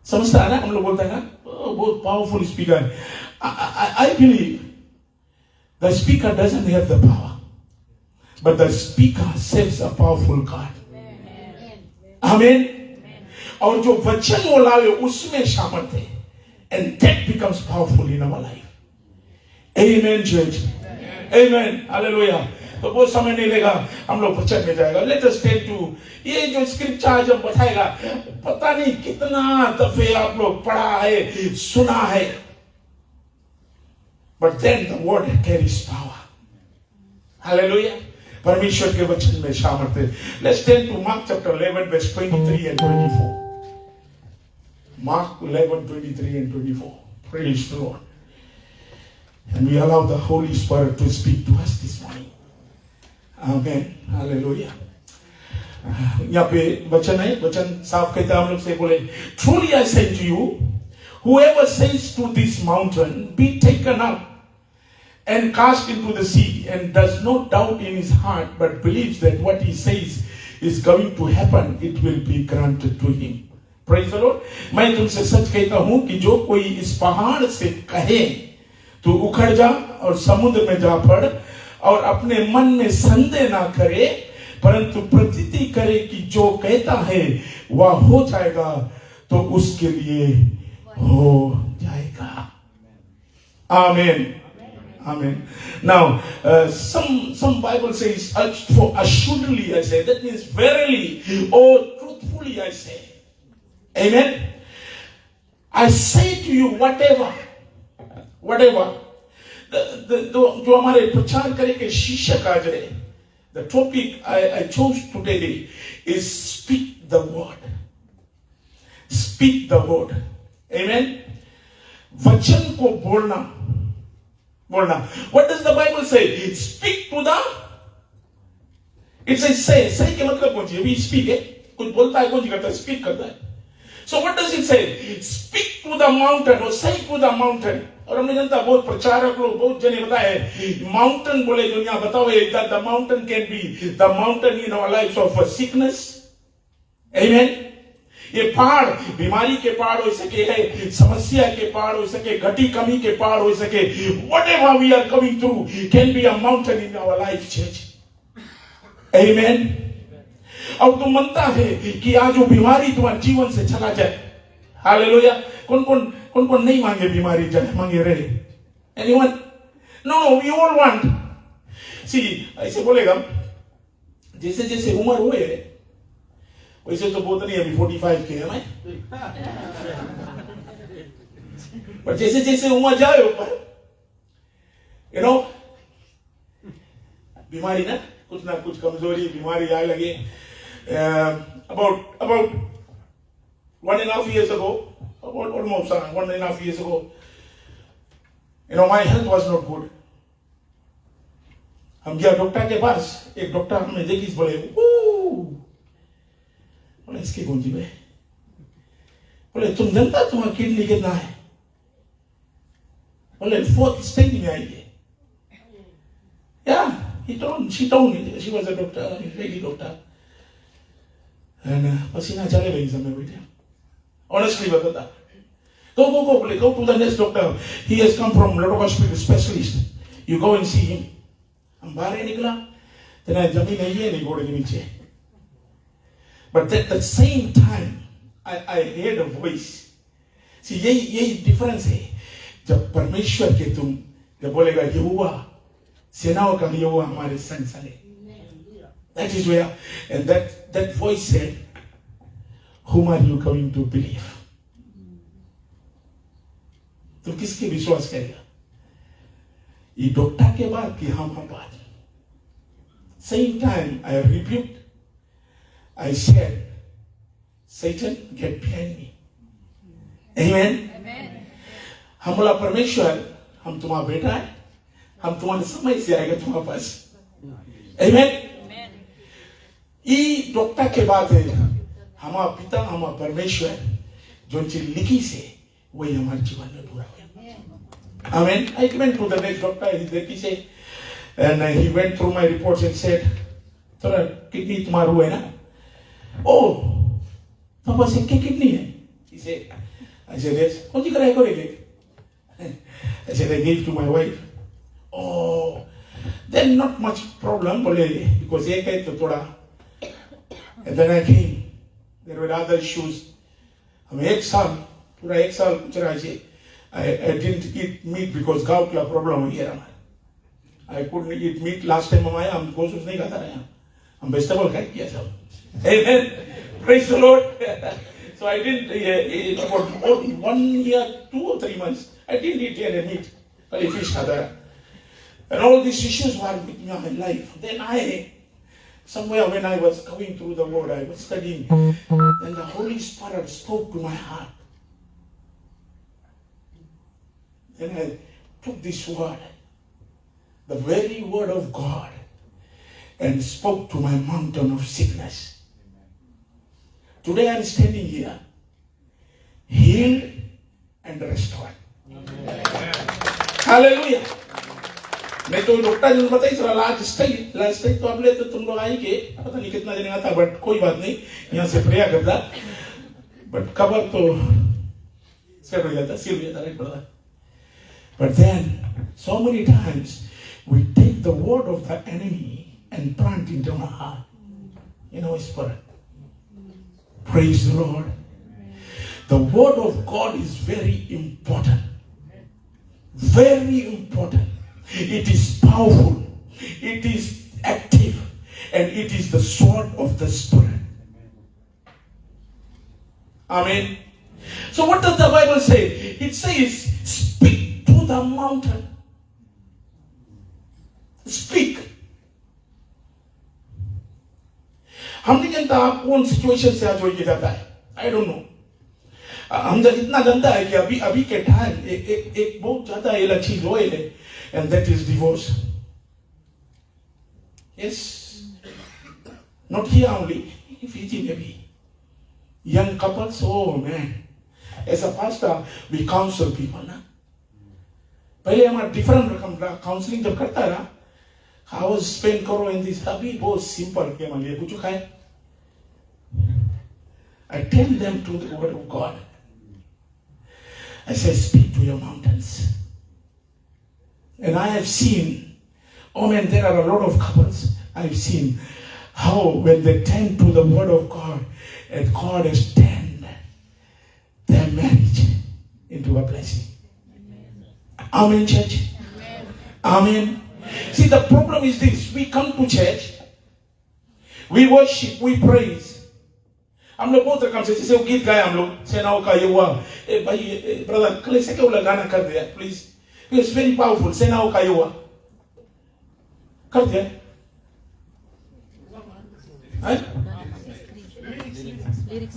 समझता है ना, हम लोग बोलता है ना बहुत पावरफुल स्पीकर है. I believe the speaker doesn't have the power, but the speaker serves a powerful God. Amen. और जो वचन वो लावे उसमें सामर्थ्य है, and that becomes powerful in our life. Amen church. Amen. Hallelujah. तो बहुत समय नहीं लेगा, हम लोग वचन में जाएगा. Let us take to ये जो स्क्रिप्चर आज हम बताएगा, पता नहीं कितना दफे आप लोग पढ़ा है, सुना है, but then the word carries power. Hallelujah. परमेश्वर के वचन में शामिल थे। Let's turn to Mark chapter 11 verse 23 and 24. Mark 11, 23 and 24. Praise the Lord. And we allow the Holy Spirit to speak to us this morning. Amen. Hallelujah. यहाँ पे वचन है, वचन साफ कहता है हम लोग से, बोले Truly I say to you, whoever says to this mountain, be taken up and cast into the sea, and does not doubt in his heart, but believes that what he says is going to happen, it will be granted to him. Praise the Lord. मैं तुमसे सच कहता हूं कि जो कोई इस पहाड़ से कहे तू उखड़ जा और समुद्र में जा पड़, और अपने मन में संदेह ना करे, परंतु प्रतीति करे कि जो कहता है वह हो जाएगा, तो उसके लिए हो जाएगा. Amen. Amen. Now, some Bible says, for assuredly I say, that means verily or truthfully I say. Amen. I say to you whatever. जो हमारे प्रचार करे के शीर्षक आज है, the topic I chose today is speak the word. Speak the word. Amen. वचन को बोलना. What does the Bible say? Speak to the. It says say. Say के मतलब कौन सी है? We speak है. कुछ बोलता है, कौन सी करता है? Speak करता है. So what does it say? Speak to the mountain or say to the mountain. और हमने जानता बहुत प्रचारक लोग बहुत जने बताए mountain बोले जो यहाँ बताओ that the mountain can be the mountain in our lives of sickness. Amen. ये पहाड़ बीमारी के पहाड़ हो सके है, समस्या के पहाड़ हो सके, घटी कमी के पहाड़ हो सके, whatever we are going through can be a mountain in our life, church. Amen. अब तुम मानता है कि आज वो बीमारी तुम्हारे जीवन से चला जाए. हालेलुया. कौन नहीं मांगे बीमारी जाए, मांगे रहे. Anyone? No, we all want. See, ऐसे बोलेगा जैसे जैसे उम्र हुए वैसे तो बहुत नहीं, अभी 45 के है मैं, पर जैसे जैसे उम्र जाए ऊपर, you know, बीमारी ना कुछ कमजोरी बीमारी आए लगे. About 1.5 years ago, almost 1.5 years ago, you know, my health was not good. हम गया डॉक्टर के पास, एक डॉक्टर हमें देखी बोले इसकी कौन सी है, बोले तुम जानता तुम्हारा किडनी कितना है, बोले 4th stage में आई है. Yeah, she told me, she was a doctor, a lady doctor. And पसीना चले गई समय बैठे. Honestly बताता, go to the next doctor. He has come from a lot of hospital specialist. You go and see him. हम बाहर निकला, तेरा जमीन नहीं है नहीं घोड़े के नीचे. But at the same time, I heard a voice. See, यही difference है. जब परमेश्वर के तुम जब बोलेगा यहोवा सेनाओं का यहोवा हमारे संग संग. That is where, and that voice said, whom are you going to believe? तो किसके विश्वास करेगा? ये डॉक्टर के बाद कि हम बात. Same time I rebuked. I said, Satan, get behind me. Amen. हम बोला परमेश्वर, हम तुम्हारा बेटा है, हम तुम्हारे समय से आएगा तुम्हारे पास. Amen. ये डॉक्टर के बाद है हमारा पिता हमारा परमेश्वर जो चीज लिखी से वही हमारे जीवन में पूरा हो. Amen. I went to the next doctor. He देखी से and he went through my reports and said, थोड़ा किडनी तुम्हारा हुआ है ना? Oh, पापा से क्या किडनी है? He said, I said yes. कौन सी कराई करेंगे? I said I gave to my wife. Oh, then not much problem बोले because एक है तो थोड़ा. And then I came. There were other issues. हम पूरा एक साल चला से I didn't eat meat because gout का problem हो गया हमारा. I couldn't eat meat last time हम आया, हम कोशिश नहीं करता रहे, हम vegetable खाई किया सब. Amen. Praise the Lord. So I didn't about 1 year, 2 or 3 months. I didn't eat any meat. Only fish खाता. And all these issues were with me in my life. Then I Somewhere when I was going through the word, I was studying, and the Holy Spirit spoke to my heart. Then I took this word, the very word of God, and spoke to my mountain of sickness. Today I am standing here, healed and restored. Hallelujah. मैं तो doctor ने बताई sir last time तो आप ले तो तुम लोग आई के पता नहीं कितना जने आता बट कोई बात नहीं यहाँ से प्रेयर करता बट कवर तो सेट हो जाता सिल हो जाता नहीं पड़ता. But then so many times we take the word of the enemy and plant it into our heart, in our spirit. Praise the Lord. The word of God is very important. Very important. It is powerful. It is active. And it is the sword of the Spirit. Amen. So what does the Bible say? It says, speak to the mountain. Speak. हम नहीं जानता आप कौन situation से आज होके जाता है. I don't know. हम इतना जानता है कि अभी के टाइम एक बहुत ज्यादा ये चीज हो है, and that is divorce. Yes, not here only, Fiji maybe. Young couples, oh man, as a pastor we counsel people ना. पहले हमारा different रकम counseling जब करता रहा, how spend करो in this, अभी बहुत simple के मान लिया कुछ खाए. I tell them to the word of God. I say, speak to your mountains. And I have seen, oh man, there are a lot of couples. I've seen how when they tend to the word of God, and God has turned their marriage into a blessing. Amen, church. Amen. See, the problem is this. We come to church, we worship, we praise. हम लोग बहुत रकम से जैसे वो गीत गाए हम लोग सेनाओं का ये हुआ भाई ब्रदर कल से क्या गाना कर दिया प्लीज इट्स वेरी पावरफुल सेनाओं का ये हुआ कर दिया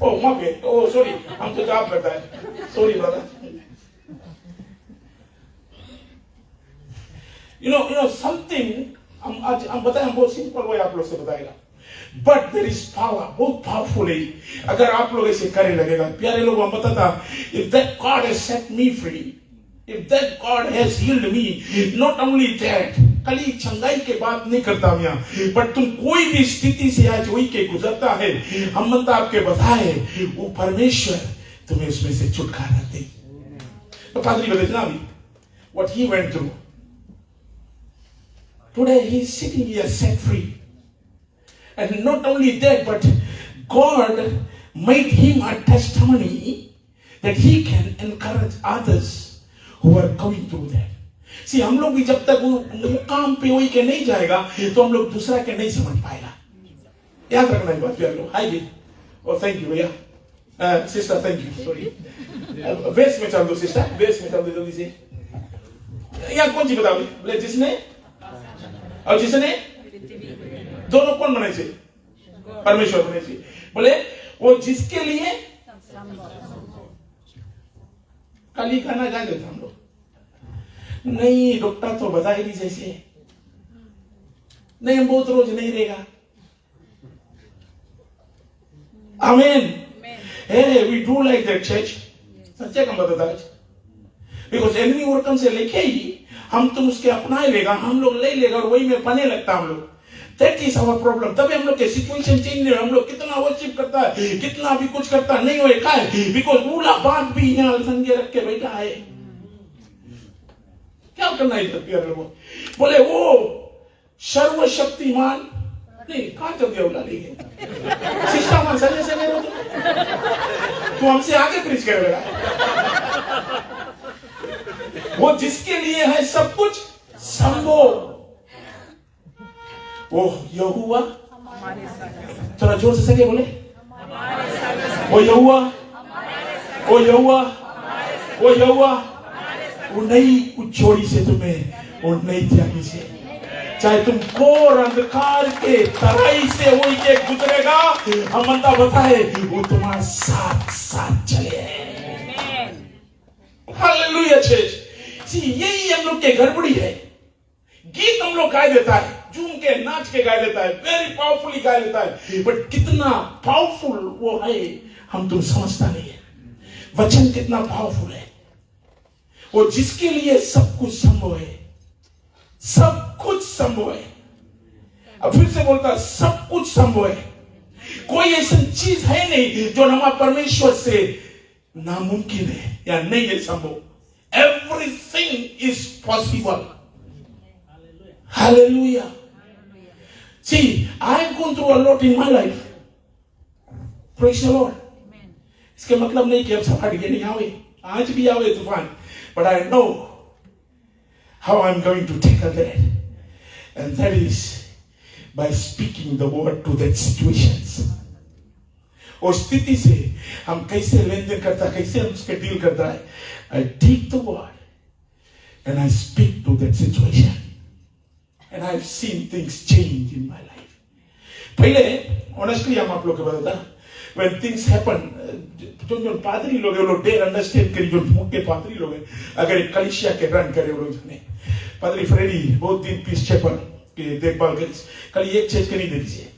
ओ माफी ओ सॉरी हम तो जवाब करता है sorry brother you know something हम बताएं हम बहुत सिंपल वे आप लोग से बताएगा. But there is power, बहुत powerful है. अगर आप लोग ऐसे करे लगेगा, प्यारे लोग हम बताता, if that God has set me free, if that God has healed me, not only that, खाली चंगाई के बात नहीं करता मैं, but तुम कोई भी स्थिति से आज वही के गुजरता है, हम मनता आपके बताए, वो परमेश्वर तुम्हें उसमें से छुटकारा दे. तो पादरी बताना अभी, what he went through. Today he is sitting here set free. And not only that, but God made him a testimony that he can encourage others who are going through that. See, हम लोग भी जब तक वो मुकाम पे वही के नहीं जाएगा, तो हम लोग दूसरा के नहीं समझ पाएगा. याद रखना ये बात प्यारे लोग. Hi ji. Oh, thank you भैया. Sister, thank you. Sorry. वेस्ट में चल दो sister. वेस्ट में चल दो जल्दी से. यहाँ कौन सी बताओगे? बोले जिसने और जिसने दोनों कौन बनाए थे? परमेश्वर बनाए थे. बोले वो जिसके लिए कल ही खाना गा देता हम लोग. नहीं डॉक्टर तो बता ही नहीं जैसे नहीं हम बहुत रोज नहीं रहेगा. आमीन. Hey, we do like that church. सच्चे कम बताता है. Because enemy वर्कम से लेके ही हम तुम उसके अपनाए लेगा, हम लोग ले लेगा और वही में पने लगता हम लोग. That is our problem. तभी हम लोग के सिचुएशन चेंज नहीं. हम लोग कितना वर्शिप करता है, कितना भी कुछ करता नहीं होए का है. Because पूरा बात भी यहाँ संगे रख के बैठा है. क्या करना है इधर प्यारे लोगों? बोले वो सर्वशक्तिमान नहीं कहाँ चल गया उला लेके. सिस्टम में सजे से करो तो हमसे आगे प्रीच करेगा. वो जिसके लिए है सब कुछ संभव. वो यहोवा थोड़ा जोर से सके बोले वो यहोवा वो यहोवा वो यहोवा वो नई उच्चोड़ी से तुम्हें वो नई त्यागी से चाहे तुम घोर अंधकार के तराई से वही के गुजरेगा, हम बंदा बताए वो तुम्हारे साथ साथ चले। Hallelujah church. सी यही हम लोग के गड़बड़ी है। गीत हम लोग गा देता है, झूम के नाच के गा देता है, वेरी पावरफुली गा देता है, बट कितना पावरफुल वो है हम तुम समझता नहीं है। वचन कितना पावरफुल है, वो जिसके लिए सब कुछ संभव है, सब कुछ संभव है। अब फिर से बोलता, सब कुछ संभव है। कोई ऐसी चीज है नहीं जो हमारा परमेश्वर से नामुमकिन है या नहीं है संभव। Everything is possible. Hallelujah. See, I've gone through a lot in my life. Praise the Lord. इसके मतलब नहीं कि अब सफारी के नहीं आवे, आज भी आवे तूफान, but I know how I'm going to tackle that, and that is by speaking the word to that situations. और स्थिति से हम कैसे लेन देन करता, कैसे हम उसके डील करता है। I take the word and I speak to that situation. And I've seen things change in my life. पहले honestly हम आप लोग के बताता, when things happen, जो पादरी लोग हैं वो लोग dare understand करी, जो मुख्य पादरी लोग हैं, अगर एक कलीसिया के रन करे वो लोग जाने, पादरी फ्रेडी बहुत दिन पीस चैपल के देखभाल करी, कल एक चेंज करनी देती है,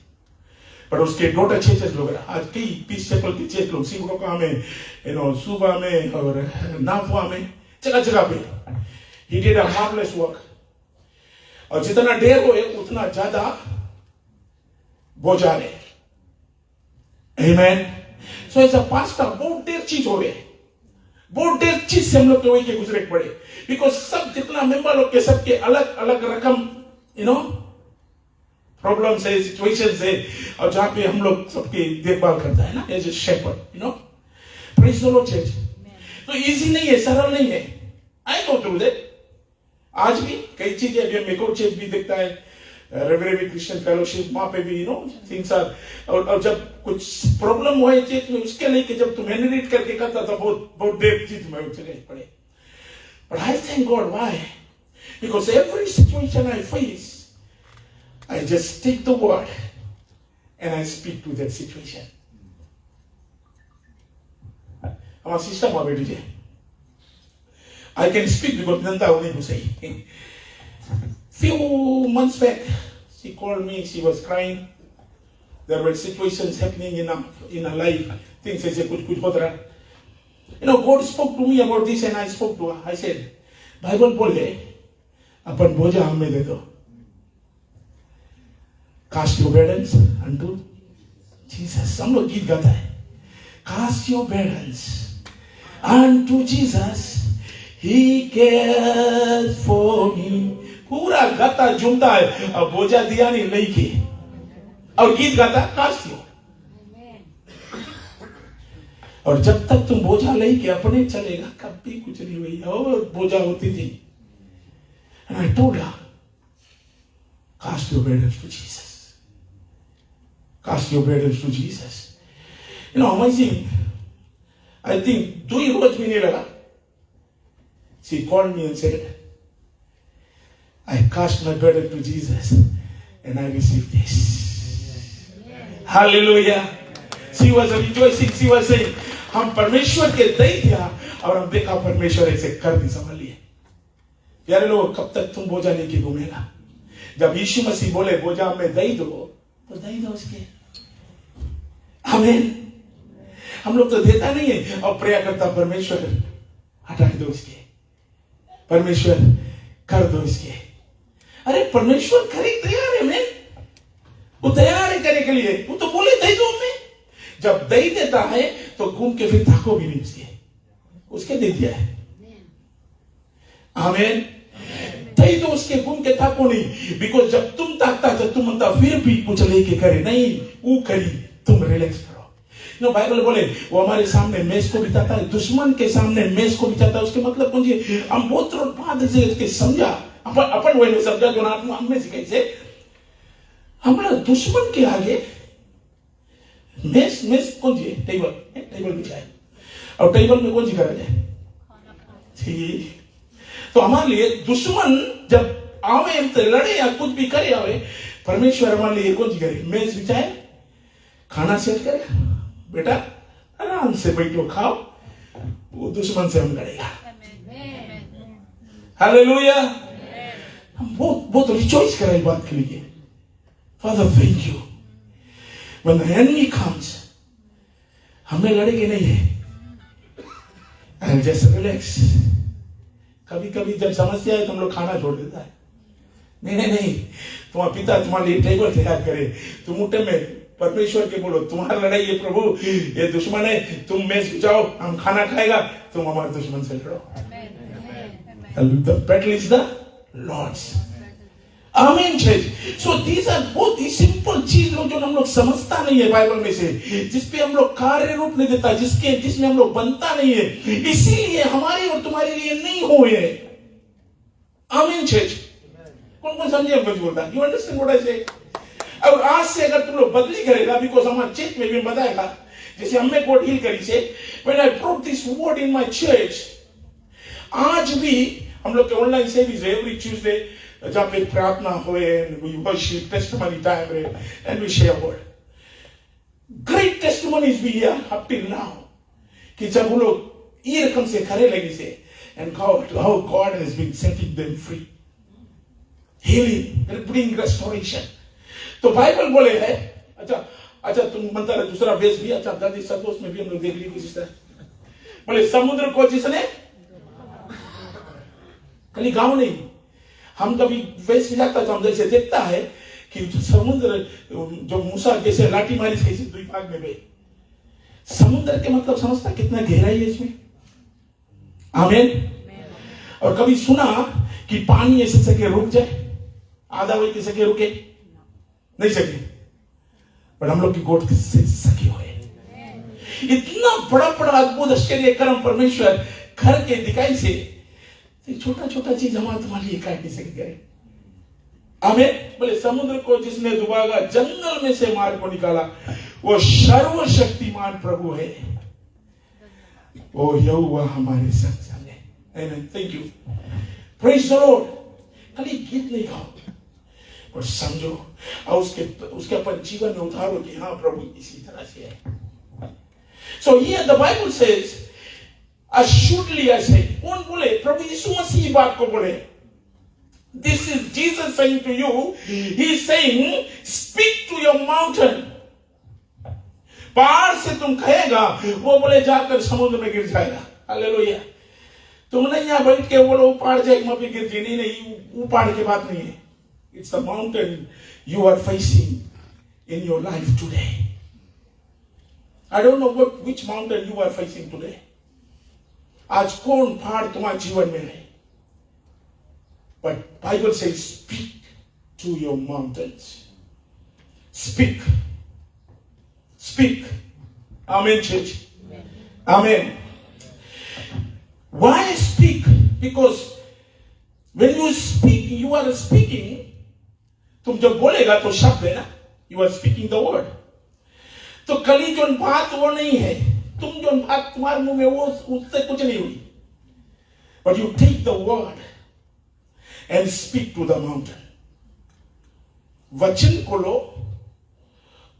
पर उसके डॉटर चेंजेस लोग हैं, आज कई पीस चैपल के चेंज लोग सिंगरोका में, सुबह में और नाफवा में, जगह जगह पे, he did a marvelous work. और जितना देर होए उतना ज्यादा बोझा है। Amen. So as a pastor बहुत देर चीज हो गए, बहुत देर चीज से हम लोग के वही के गुजरे पड़े, बिकॉज सब जितना मेंबर लोग के सबके अलग अलग रकम प्रॉब्लम है, सिचुएशन है, और जहाँ पे हम लोग सबके देखभाल करता है ना, as a shepherd, praise the Lord church. तो इजी नहीं है, सरल नहीं है। I go through that. आज भी कई चीजें, अभी हम एक और चीज भी देखता है, रेवरेंड क्रिश्चियन फेलोशिप, वहां पे भी थिंग्स आर, और जब कुछ प्रॉब्लम हुआ चीज में, उसके लिए कि जब तुम एनिमेट करके करता था, बहुत देर चीज में चले पड़े। But I thank God, why? Because every situation I face, I just take the word and I speak to that situation. हमारा सिस्टम हुआ बेटी जी, I can speak because Nanda होने को सही। Few months back, she called me. She was crying. There were situations happening in her life. Things ऐसे कुछ होता रहा। God spoke to me about this, and I spoke to her. I said, Bible बोले, अपन बोझा हमें दे दो। Cast your burdens unto Jesus. हम लोग गीत गाता है, Cast your burdens unto Jesus, He cares for me. पूरा गाता झूमता है, अब बोझा दिया नहीं लेके, और गीत गाता कास्ट यो। और जब तक तुम बोझा लेके अपने चलेगा, कभी कुछ नहीं हुई, और बोझा होती थी। And I told her, cast your burdens to Jesus. Cast your burdens to Jesus. Amazing. I think 2 रोज भी नहीं लगा, she called me and said, I cast my burden to Jesus and I received this. Hallelujah. She was rejoicing. She was saying, हम परमेश्वर के दई दिया और हम देखा परमेश्वर ऐसे कर दी, समझ लिए। प्यारे लोग, कब तक तुम बोझा लेके घूमेगा? जब यीशु मसीह बोले बोझा में दई दो, तो दई दो उसके। आमीन। हम लोग तो देता नहीं है और प्रेयर करता, परमेश्वर हटा दो इसके, परमेश्वर कर दो इसके। अरे परमेश्वर करे तैयार है, मैं वो तैयार है करने के लिए, वो तो बोले दे दो हमें। जब दे देता है तो घूम के फिर थाको भी नहीं, उसके दे दिया है। आमीन। दे दो उसके, घूम के थाको नहीं, बिकॉज जब तुम ताकता तो तुम म्हणता फिर भी कुछ लेके करे नहीं, वो करी, तुम रिलैक्स करो। बाइबल बोले वो हमारे सामने मेज को बिताता है, दुश्मन के सामने मेज को बिताता है। उसके मतलब कौन जी? हम बहुत बाद से समझा, अपन वही समझा जो आत्मा हमें सिखाई से, हमारा दुश्मन के आगे मेज कौन जी? टेबल बिछाए, और टेबल में कौन जी करा जाए? तो हमारे लिए दुश्मन जब आवे हम तो लड़े या कुछ भी करे आवे, परमेश्वर हमारे लिए कुछ करे, मेज बिछाए, खाना सेट करे, बेटा आराम से बैठो खाओ, वो दुश्मन से हम लड़ेगा। हालेलुया। हम बहुत रिचॉइस करें बात के लिए। Father thank you. When the enemy comes, हमें लड़ेंगे नहीं है, and just relax। कभी कभी जब समस्या है तो हम लोग खाना छोड़ देता है। नहीं, तुम्हारा पिता तुम्हारे लिए टेबल तैयार करे, तुम उठे में परमेश्वर के बोलो, तुम्हारा लड़ाई है प्रभु, ये दुश्मन है, तुम मेज बिछाओ, हम खाना खाएगा, तुम हमारे दुश्मन से लड़ो। The battle is the Lord's। आमीन चर्च। सो दीज आर बहुत ही सिंपल चीज लोग जो हम लोग समझता नहीं है बाइबल में से, जिसपे हम लोग कार्य रूप नहीं देता, जिसमें हम लोग बनता नहीं है, इसीलिए हमारे और तुम्हारे लिए नहीं हुए। आमीन चर्च। कौन समझे हम कुछ बोलता? यू अंडरस्टैंड व्हाट आई से? और आज से अगर तुम लोग बदली करेगा, बिकॉज हमारे चर्च में भी बताएगा, जैसे हमने गॉड हील करी से, when I brought this word in my church, आज भी हम लोग के ऑनलाइन सर्विस एवरी ट्यूसडे जब पे प्रार्थना होए, वी वर्शिप, टेस्टिमनी टाइम रे, and we share word. Great testimonies भी हियर अप टिल नाउ, कि जब वो लोग ये रकम से खड़े लगे से, and how God has been setting them free, healing, bring restoration. तो बाइबल बोले है, अच्छा तुम मनता रहे दूसरा वेश भी, अच्छा दादी संतोष में भी हम लोग देख ली किसी तरह, बोले समुद्र को जिसने, कहीं गांव नहीं, हम कभी वेश में जाता तो हम जैसे देखता है कि समुद्र जो मूसा जैसे लाठी मारी कैसे दुई भाग में गए, समुद्र के मतलब समझता कितना गहराई है इसमें। आमीन। और कभी सुना कि पानी ऐसे सके रुक जाए, आधा वही सके रुके नहीं सके, पर हम लोग की गोट से सके हुए। इतना बड़ा अद्भुत आश्चर्य कर्म परमेश्वर घर के दिखाई से, छोटा छोटा चीज हमारे तुम्हारे लिए काय किसे करे। आमीन। बोले समुद्र को जिसने डुबागा, जंगल में से मार्ग को निकाला, वो सर्वशक्तिमान प्रभु है, वो यहोवा हमारे संग है। आमीन। Thank you. Praise the Lord. खाली गीत नहीं गाओ और समझो और उसके अपन जीवन में उतारो कि हाँ प्रभु इसी तरह से है। So here the Bible says assuredly I say, कौन बोले? प्रभु यीशु मसीह बात को बोले। This is Jesus saying to you, he is saying, speak to your mountain। पहाड़ से तुम कहेगा, वो बोले जाकर समुद्र में गिर जाएगा। हालेलुया। तुम नहीं यहाँ बैठ के बोलो पहाड़ जाएगा वहां पे गिर जाए, नहीं, वो पहाड़ की बात नहीं है। It's the mountain you are facing in your life today। I don't know which mountain you are facing today। आज कौन पहाड़ तुम्हारे जीवन में है, but Bible says speak to your mountains। speak। Amen church। Amen। Why speak? Because when you speak, you are speaking। तुम जब बोलेगा तो शब्द है ना, you are speaking the word। तो कली जो बात वो नहीं है, तुम जो बात तुम्हारे मुंह में वो उससे कुछ नहीं हुई, but you take the word and speak to the mountain। वचन को लो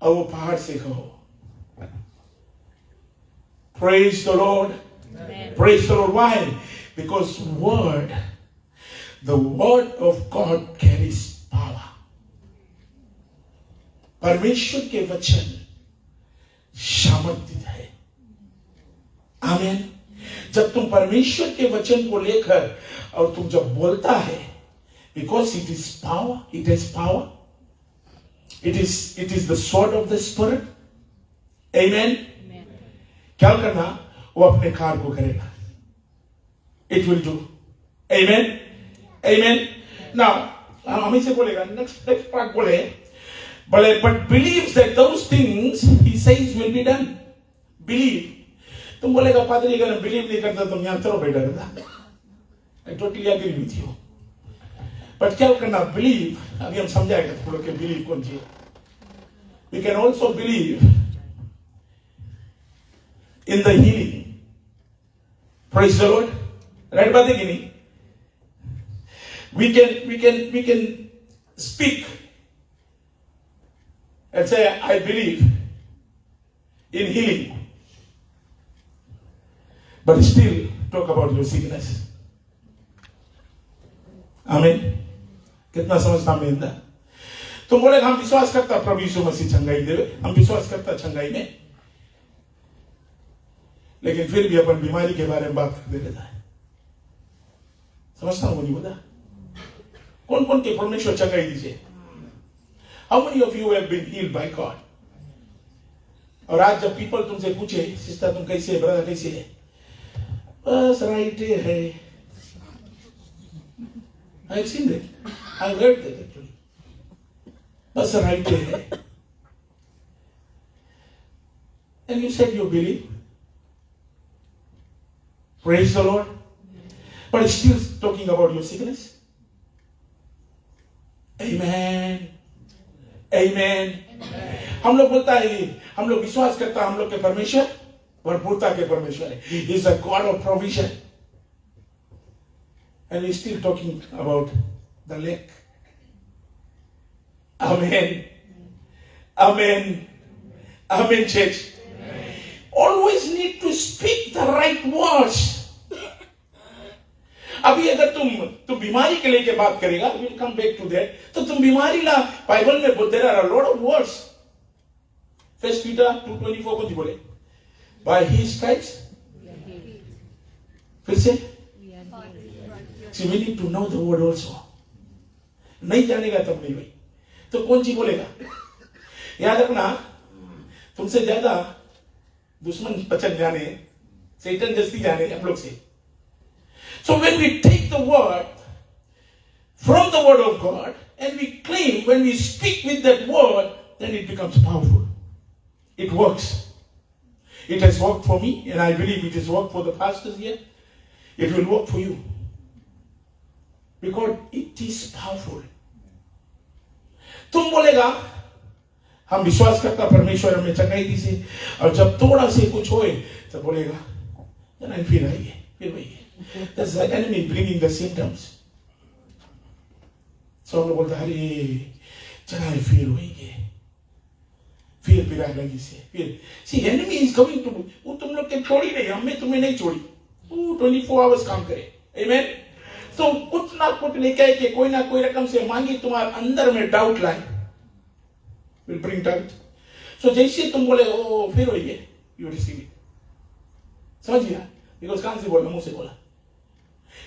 और वो पहाड़ से कहो। Praise the Lord। Amen। Praise the Lord। Why? Because the word of God carries power। परमेश्वर के वचन सामर्थ्य है। आमीन। जब तुम परमेश्वर के वचन को लेकर और तुम जब बोलता है, because it is power, it has power, it is the sword of the spirit। Amen। क्या करना? वो अपने कार्य को करेगा। It will do। Amen। Amen। Now हमें से बोलेगा, next part बोले, but believes that those things he says will be done। Believe। तुम बोलेगा पादरी अगर बिलीव नहीं करता तुम यहां चलो बेटा करता। I totally agree with you। but क्या करना? बिलीव। अभी हम समझाएगा थोड़ा कि बिलीव कौन सी है। We can also believe in the healing। Praise the Lord। Right बात है कि नहीं? We can speak and say, I believe in healing, but still talk about your sickness. Amen. कितना समझता मेरा? तुम बोले हम विश्वास करता प्रभु यीशु मसीह चंगाई देवे, हम विश्वास करता चंगाई में, लेकिन फिर भी अपन बीमारी के बारे में बात करते रहता है। समझता हूं नहीं बोला? कौन कौन के परमेश्वर चंगाई दीजिए? How many of you have been healed by God? और आज जब पीपल तुमसे पूछे, सिस्टर तुम कैसे है, ब्रदर कैसे है, बस राइट है। I have seen that. I have heard that actually. बस राइट है। And you said you believe. Praise the Lord. But still talking about your sickness. Amen. Amen. हम लोग बोलता है, हम लोग विश्वास करता है हम लोग के परमेश्वर भरपूरता के परमेश्वर है. He is a God of provision. And we still talking about the lake. Amen. Amen. Amen, church. Amen. Always need to speak the right words. अभी अगर तुम बीमारी के लेके बात करेगा, we'll come back to that. तो तुम बीमारी ला, बाइबल में there are a lot of words. 1 Peter 2:24 को बोले, by his stripes. फिर से, see we need to know the word also. नहीं जानेगा तब नहीं भाई. तो कौन सी बोलेगा? याद रखना, तुमसे ज्यादा दुश्मन पचन जाने, सैतान जस्ती जाने हम लोग से. So when we take the word from the word of God and we claim, when we speak with that word, then it becomes powerful. It works. It has worked for me, and I believe it has worked for the pastors here. It will work for you. Because it is powerful. तुम बोलेगा हम विश्वास करता परमेश्वर हमें चंगाई दी से, और जब थोड़ा से कुछ होए तो बोलेगा जना फिर आइए, फिर वही. That's the enemy bringing the symptoms. So हम लोग बोलते हैं अरे जना फिर वही, फिर पिरा लगी से फिर. See, enemy is coming to, वो तुम लोग के छोड़ी नहीं, हमें तुम्हें नहीं छोड़ी, वो 24 hours काम करे. Amen. तो कुछ ना कुछ लेके के कोई ना कोई रकम से मांगी, तुम्हारे अंदर में डाउट लाए, will bring doubt. So जैसे तुम बोले ओ फिर वही है, you receive it. समझिए? Because कान से बोला, मुंह से बोला,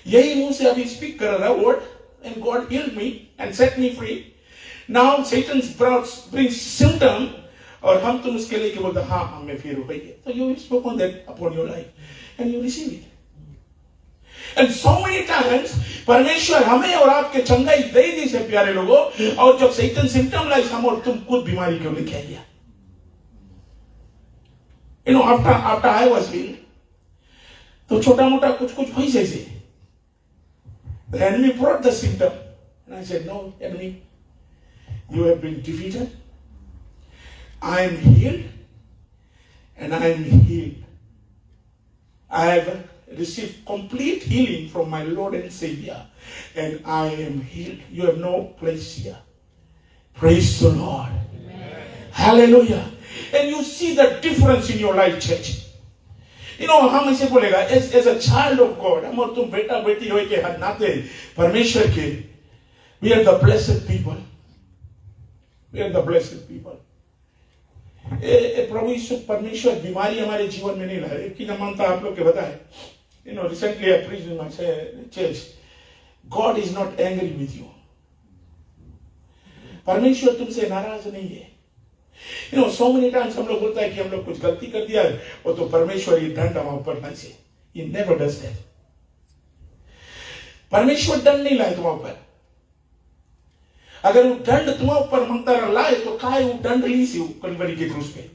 यही मुंह से अभी स्पीक कर रहा word, and God healed me and set me free. Now Satan brings symptom, और हम तुम उसके लिए बोलते हाँ हमें फिर हो गई है. तो you spoke on that upon your life and you receive it. And so many times परमेश्वर हमें और आपके चंगाई दे दी से प्यारे लोगों, और जब सैतान सिम्टम लाइज हम और तुम खुद बीमारी क्यों लेके आइए. You know, after I was healed, तो छोटा मोटा कुछ हुई जैसे. The enemy brought the symptom, and I said, no, enemy, you have been defeated. I am healed, and I am healed. I have received complete healing from my Lord and Savior, and I am healed. You have no place here. Praise the Lord. Amen. Hallelujah. And you see the difference in your life, church. You know, हम ऐसे बोलेगा, as a child of God, हम और तुम बेटा बेटी हो के नाते परमेश्वर के, we are the blessed people. We are the blessed people. प्रभु यीशु परमेश्वर बीमारी हमारे जीवन में नहीं लाए. कि न मानता आप लोग के बताए. You know, recently I preached in my church. God is not angry with you. परमेश्वर तुमसे नाराज नहीं है. You know, so many times हम लोग बोलता है कि हम लोग कुछ गलती कर दिया है, और तो परमेश्वर ये दंड हमारे ऊपर नहीं से. He never does that. परमेश्वर दंड नहीं लाए तुम्हारे ऊपर. अगर वो दंड तुम्हारे ऊपर मांगता लाए तो काहे वो दंड ली सी कलवरी के क्रूस पे.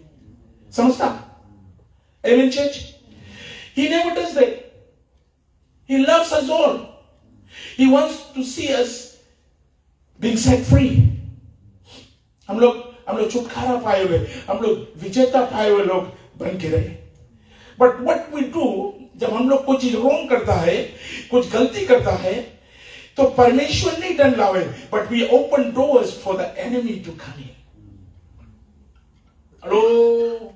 समझता? Amen, church? He never does that. He loves us all. He wants to see us being set free. हम लोग छुटकारा पाए हुए, हम लोग विजेता पाए हुए लोग बन के रहे. But what we do, जब हम लोग कोई चीज रॉन्ग करता है, कुछ गलती करता है, तो परमेश्वर नहीं डर लावे, but we open doors for the enemy to come in. Hello.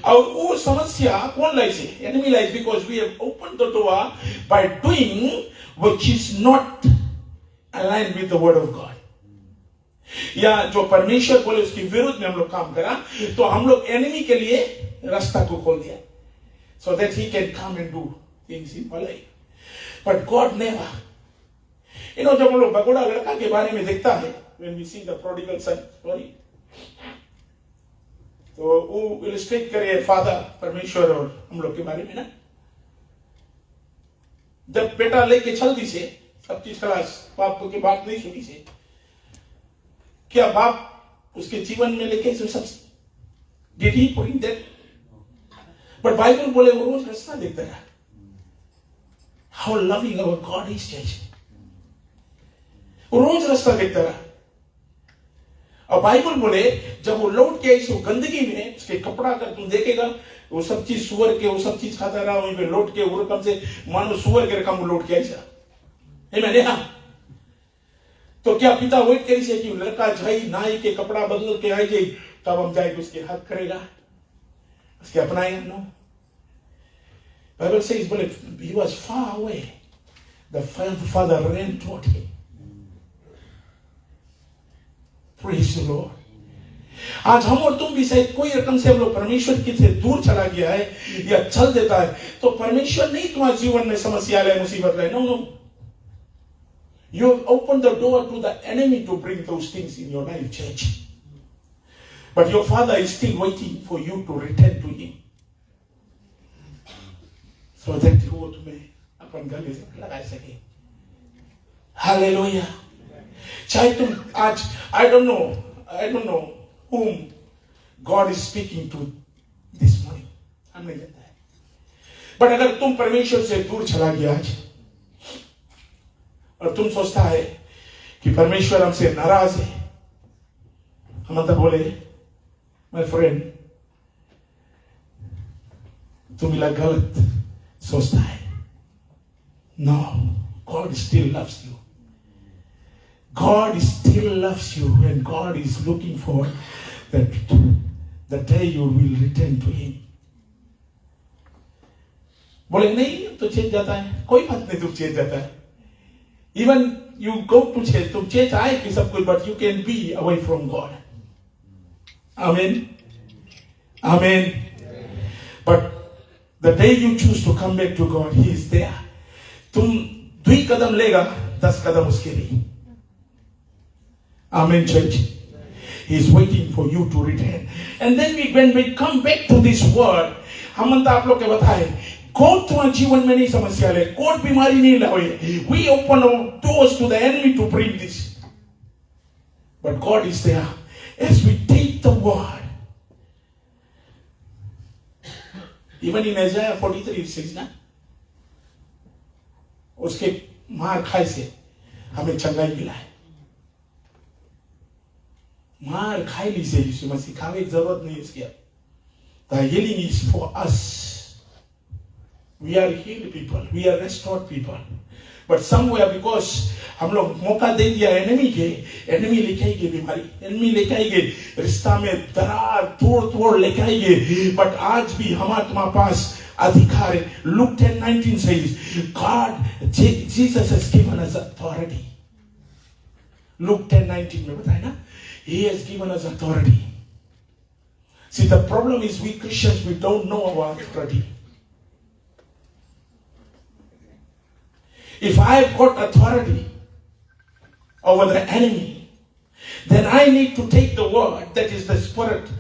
और वो समस्या कौन लाई से? एनिमी लाई, because we have open the door by doing which is not align with the word of God. या जो परमेश्वर बोले उसके विरुद्ध में हम लोग काम करा, तो हम लोग एनिमी के लिए रास्ता को खोल दिया, so that he can come and do things in our life. But God never. जब हम लोग बगोड़ा लड़का के बारे में देखता है, when we see the prodigal son story, तो वो इलस्ट्रेट करे फादर परमेश्वर और हम लोग के बारे में ना. जब बेटा लेके चल दी से सब चीज खलास, बाप की बात नहीं सुनी से, क्या बाप उसके जीवन में लेके सब did he put in that? But Bible बोले वो रोज रास्ता देखता रहा. How loving our God is, church. वो रोज रास्ता देखता रहा. और बाइबल बोले जब वो लौट के आई गंदगी में, उसके कपड़ा का तुम देखेगा, वो सब चीज सुअर के वो सब चीज खाता रहा, वहीं पे लौट के वो रकम से मानो सुअर के रकम लौट के ऐसा है. मैंने हाँ, तो क्या पिता वेट करी से कि लड़का जाई नाई के कपड़ा बदल के आई जाए, तब हम जाए उसके हाथ करेगा, उसके अपनाएगा? No. Bible says, but he was far away. The father ran toward him. Praise the Lord. आज हम और तुम भी शायद कोई रकम से हम लोग परमेश्वर की से दूर चला गया है या चल देता है, तो परमेश्वर नहीं तुम्हारे जीवन में समस्या लाए, मुसीबत लाए. No. You open the door to the enemy to bring those things in your life, church. But your father is still waiting for you to return to him. So that वो तुम्हें अपन गले से लगा सके. Hallelujah. चाहे तुम आज I don't know whom God is speaking to this morning. हम नहीं जानता है. But अगर तुम परमेश्वर से दूर चला गया आज और तुम सोचता है कि परमेश्वर हमसे नाराज है, हम अंदर बोले माय फ्रेंड तुम मिला गलत सोचता है. No, God still loves you. God still loves you, and God is looking for that the day you will return to Him. बोले नहीं तो चेंज जाता है, कोई बात नहीं, तुम चेंज जाता है. Even you go to church, तुम चेंज आए कि सब कुछ, but you can be away from God. Amen. Amen. But the day you choose to come back to God, He is there. तुम 2 कदम लेगा, 10 कदम उसके लिए. Amen, church. He is waiting for you to return. And then when we come back to this word, हम अंत आप लोग के बताए, कोई तुम्हारे जीवन में नहीं समस्या ले, कोई बीमारी नहीं लाए. We open our doors to the enemy to bring this. But God is there as we take the word. Even in Isaiah 43 it says ना, उसके मार खाए से हमें चंगाई मिला है. मार खाई ली से यीशु मसीह, खाने की जरूरत नहीं इसकी. The healing is for us. We are healed people. We are restored people. But somewhere because हम लोग मौका दे दिया एनिमी के, एनिमी लेके आएंगे बीमारी, एनिमी लेके आएंगे रिश्ता में दरार तोड़ लेके आएंगे. बट आज भी हमारे तुम्हारे पास अधिकार है. Luke 10:19 says, God, Jesus has given us authority. Luke 10:19 में बताया ना, He has given us authority. See, the problem is we Christians, we don't know our authority. If I've got authority over the enemy, then I need to take the word, that is the Spirit,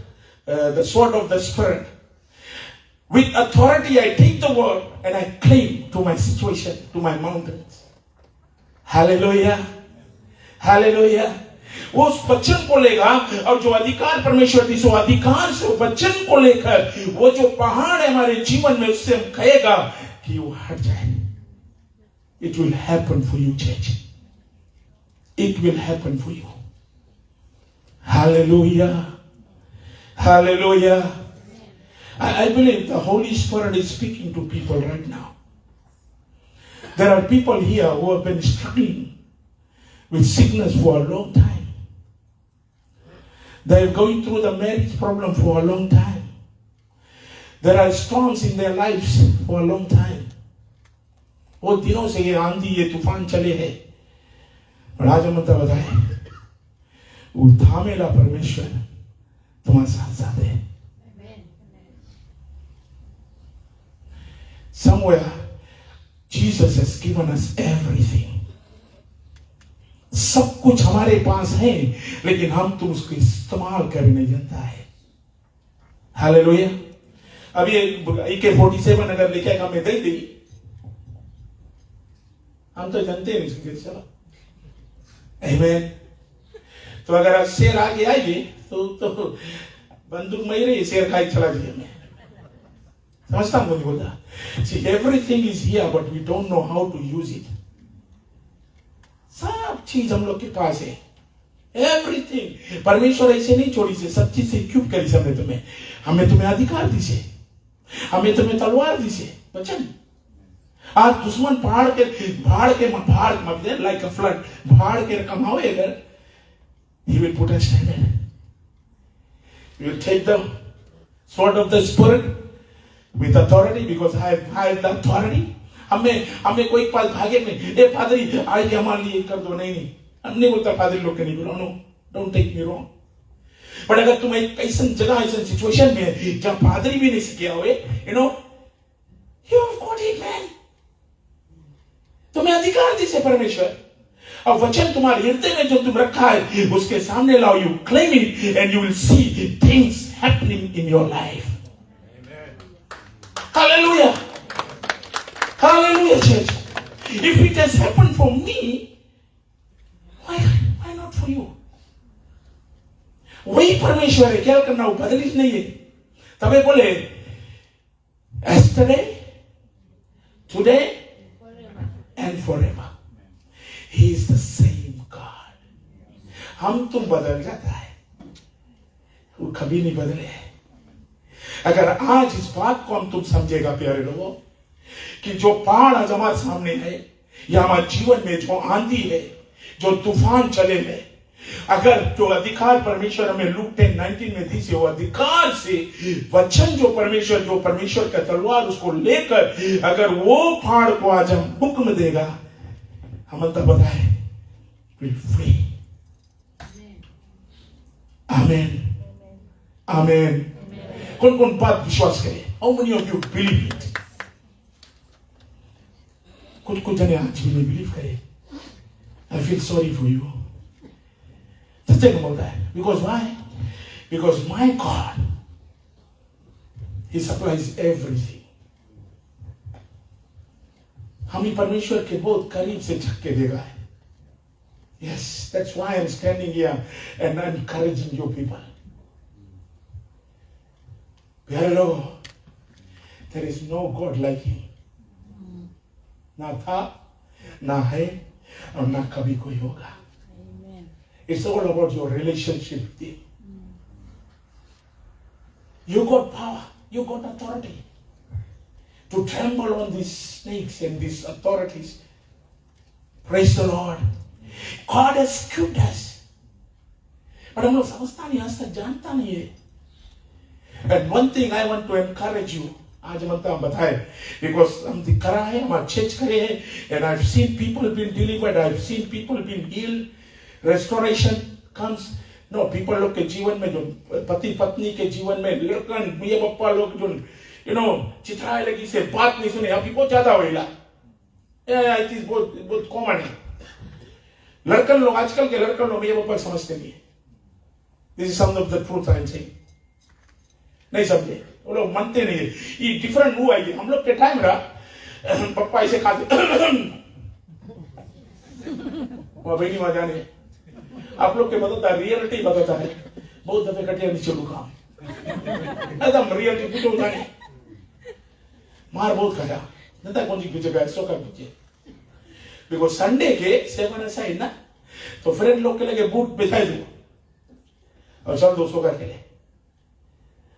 the sword of the Spirit. With authority, I take the word and I claim to my situation, to my mountains. Hallelujah. Hallelujah. वो उस वचन को लेगा, और जो अधिकार परमेश्वर दी, सो अधिकार से वचन को लेकर वो जो पहाड़ है हमारे जीवन में, उससे हम कहेगा कि वो हट जाए. It will happen for you, church. It will happen for you. Hallelujah. Hallelujah. I believe the Holy Spirit is speaking to people right now. There are people here who have been struggling with sickness for a long time. They are going through the marriage problem for a long time. There are storms in their lives for a long time. वो दिनों से ये आंधी ये तूफान चले हैं, और आज हम बताए वो थामेला परमेश्वर तुम्हारे साथ साथ है. Somewhere Jesus has given us everything. सब कुछ हमारे पास है, लेकिन हम तुम उसको इस्तेमाल करने नहीं जानता है. हालेलुया. अभी AK-47 अगर लेके आएगा हमें दे दी, हम तो जानते हैं इसके चलो. आमीन. तो अगर शेर आगे आएगी तो बंदूक में ही रही, शेर खाई चला जाए. हमें समझता हूं बोलता. See, everything is here, but we don't know how to use it. सब चीज हम लोग के पास है. Everything. परमेश्वर ऐसे नहीं छोड़ी से, सब चीज से क्यों करी हमने तुम्हें. हमें तुम्हें अधिकार दी से, हमें तुम्हें तलवार दी से. वचन आज दुश्मन भाड़ के like a flood भाड़ के कमाओ अगर, he will put a standard. You will take the sword of the spirit with authority, because I have the authority. हमें कोई पास भागे में ए पादरी आए के हमारे लिए कर दो. नहीं, हम नहीं बोलता पादरी लोग के नहीं बोलो. No, don't take me wrong. But अगर तुम एक ऐसा जगह ऐसा सिचुएशन में है जहां पादरी भी नहीं सीखे हुए, you know, you have got it man. तुम्हें अधिकार दी से परमेश्वर, और वचन तुम्हारे हृदय में जो तुम रखा है उसके सामने लाओ. You claim it and you will see things happening in your life. Hallelujah. Hallelujah, church. If it has happened for me, why not for you? वही परमेश्वर है. क्या करना, वो बदलित नहीं है. तबे बोले yesterday, today and forever. He is the same God. हम तुम बदल जाता है, वो कभी नहीं बदले. अगर आज इस बात को हम तुम समझेगा प्यारे लोगों, कि जो पहाड़ आज हमारे सामने है, या हमारे जीवन में जो आंधी है, जो तूफान चले हैं, अगर जो अधिकार परमेश्वर हमें लूक 10:19 में दी से, वो अधिकार से वचन जो परमेश्वर का तलवार उसको लेकर अगर वो पहाड़ को आज हम हुक्म देगा, हम तब बताए विल फ्री. आमीन. आमीन. कौन बात विश्वास करे? How many of you believe it? कुछ जने आज भी नहीं बिलीव करे. I feel sorry for you. Just think about that. Because why? Because my God, He supplies everything. हमें परमेश्वर के बहुत करीब से झटके देगा. Yes, that's why I'm standing here and encouraging you people. प्यारे लोगों, there is no God like Him. ना था, ना है, और ना कभी कोई होगा. It's all about your relationship with Him. You got power, you got authority to trample on these snakes and these authorities. Praise the Lord. God has equipped us. But हम लोग समझता नहीं, आज तक जानता नहीं है. And one thing I want to encourage you, आज हम बताए, because हम करा है, हम चर्च करे हैं, and I've seen people being delivered, I've seen people being healed, restoration comes. No, people लोग के जीवन में, जो पति पत्नी के जीवन में, लड़कन मियाँ बप्पा लोग जो, you know, चित्राए लगी से बात नहीं सुने, अभी बहुत ज्यादा होइला. ये चीज बहुत कॉमन है. लड़कन लोग, आजकल के लड़कन लोग मियाँ बप्पा समझते नहीं. This is some of the truth I'm saying. नहीं समझे, वो लोग मानते नहीं है. ये डिफरेंट हुआ है. हम लोग के टाइम रहा, पप्पा ऐसे खाते, वो बेटी माँ जाने. आप लोग के बताता है, रियलिटी बताता है. बहुत दफे कटिया नीचे लुका, एकदम रियलिटी कुछ होता नहीं. मार बहुत खाया, जनता कौन सी पीछे गया, सो कर पीछे. बिकॉज संडे के 7 ऐसा है ना, तो फ्रेंड लोग के लगे बूट बिछाई दो और चल 200 करके ले.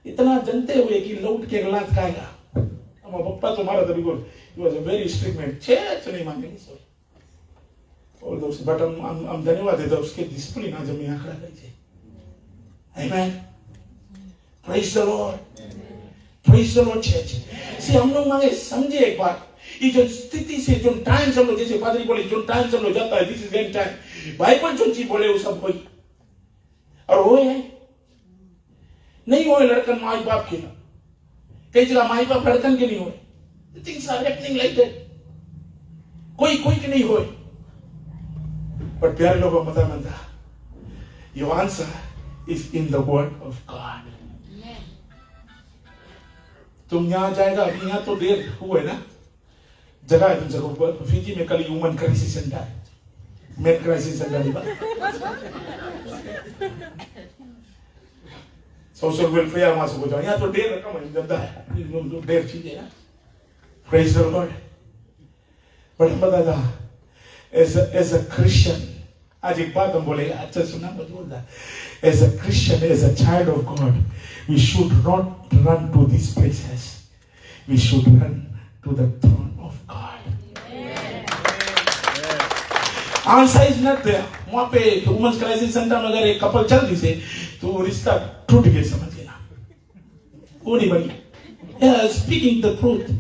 इतना जनते हुए कि लौट के गलात खाएगा, हमारा पप्पा तो मारा था बिल्कुल. He was a very strict man. चेच नहीं मांगेंगे सर. All those, but हम धन्यवाद देता उसके discipline आज हमें आखड़ा गई. Amen. Praise the Lord. Praise the Lord, church. See, हम लोग मांगे समझे एक बार. ये जो स्थिति से जो टाइम हम लोग जैसे पादरी बोले जो टाइम हम लोग जाता है, this is getting time. Bible जो चीज बोले वो सब होई. और वो है नहीं होए लड़कन माई बाप के ना. कई जगह माई बाप लड़कन के नहीं होए. Things are happening like that. कोई के नहीं होए. पर प्यारे लोगों को मता your answer is in the word of God. तुम यहाँ जाएगा अभी यहाँ तो देर हुए ना जगह है तुम जगह पर फिजी में कल ह्यूमन क्राइसिस सेंटर है मेन क्राइसिस सेंटर नहीं बात सोशल वेलफेयर वहां से हो जाओ यहाँ तो देर रकम है जनता है देर चीजें ना praise the Lord but हम बता था as a Christian आज एक बात हम बोले अच्छा सुना मत बोलना as a Christian as a child of God we should not run to these places. We should run to the throne of God. Answer is not there. वहाँ पे women's crisis center में अगर एक couple चल रही से तो रिश्ता टूट गया समझ लेना. वो नहीं बनी. Yeah, speaking the truth.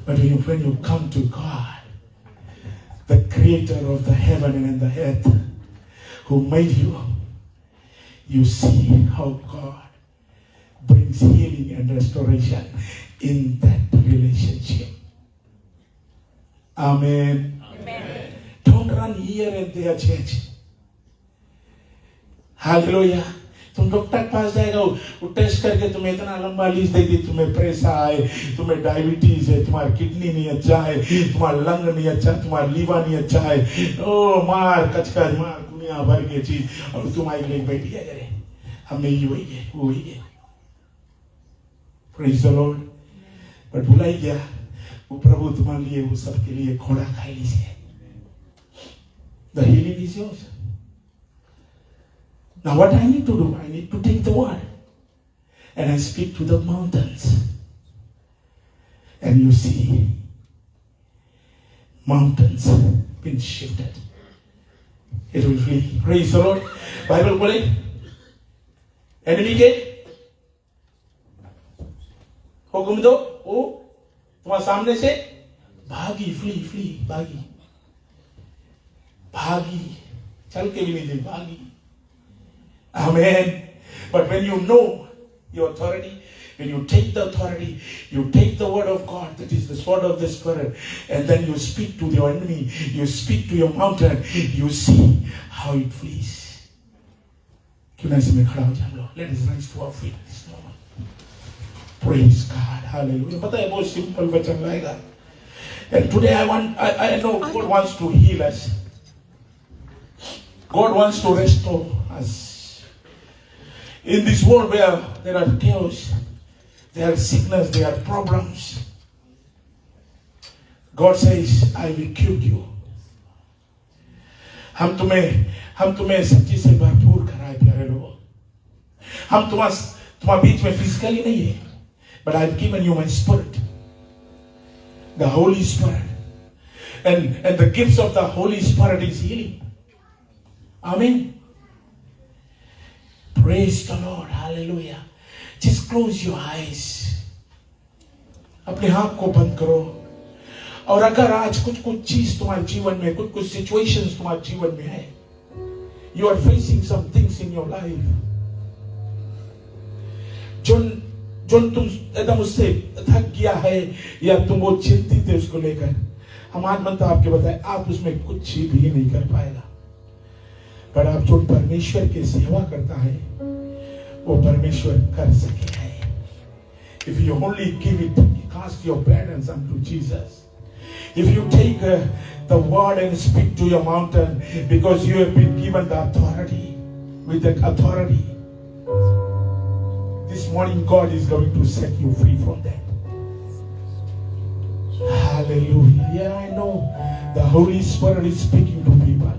But when you come to God, the Creator of the heaven and the earth, who made you, you see how God brings healing and restoration in that relationship. Amen. Amen. Don't run here and there, church. Hallelujah. तुम doctor के पास जाएगा वो test करके तुम्हें इतना लंबा list देगी तुम्हें प्रेशर है तुम्हें डायबिटीज है तुम्हारा किडनी नहीं अच्छा है तुम्हारा लंग नहीं अच्छा तुम्हारा लीवर नहीं अच्छा है ओ मार कचकच मार दुनिया भर की चीज और तुम आई लेके बैठी है करे हमें ये वही है वो वही है प्रेज द लॉर्ड बट भुला ही गया वो प्रभु तुम्हारे लिए वो सबके लिए घोड़ा खाई लीजिए the healing is yours. Now what I need to do, I need to take the word and I speak to the mountains and you see mountains been shifted. It will flee. Praise the Lord. Bible बोले enemy के हुक्म दो वो तुम्हारे सामने से भागी flee भागी चल के भी नहीं दे भागी. Amen. But when you know your authority, when you take the authority, you take the word of God, that is the sword of the Spirit, and then you speak to your enemy, you speak to your mountain, you see how it flees. Let us rise to our feet this moment. Praise God. Hallelujah. But I was simple vachan like that. And today I know God wants to heal us. God wants to restore us. In this world where there are chaos, there are sickness, there are problems, God says, I will cure you. हम तुम्हें सच्ची से भरपूर कराए प्यारे लोगों. हम तुम्हारे बीच में फिजिकली नहीं है, but I've given you my spirit, the Holy Spirit, and the gifts of the Holy Spirit is healing. Amen. Praise the Lord. Hallelujah. Just close your eyes. अपने हाथ को बंद करो. और अगर आज कुछ चीज तुम्हारे जीवन में कुछ situations तुम्हारे जीवन में है, you are facing some things in your life. जो तुम एकदम उससे थक गया है या तुम वो चिंतित है उसको लेकर, हम आज बनता आपके बताए आप उसमें कुछ भी नहीं कर पाएगा. पर आप जो परमेश्वर की सेवा करता है वो परमेश्वर कर सके है. If you only give it, cast your burdens unto Jesus. If you take the word and speak to your mountain, because you have been given the authority, with that authority, this morning God is going to set you free from that. Hallelujah. Yeah, I know the Holy Spirit is speaking to people.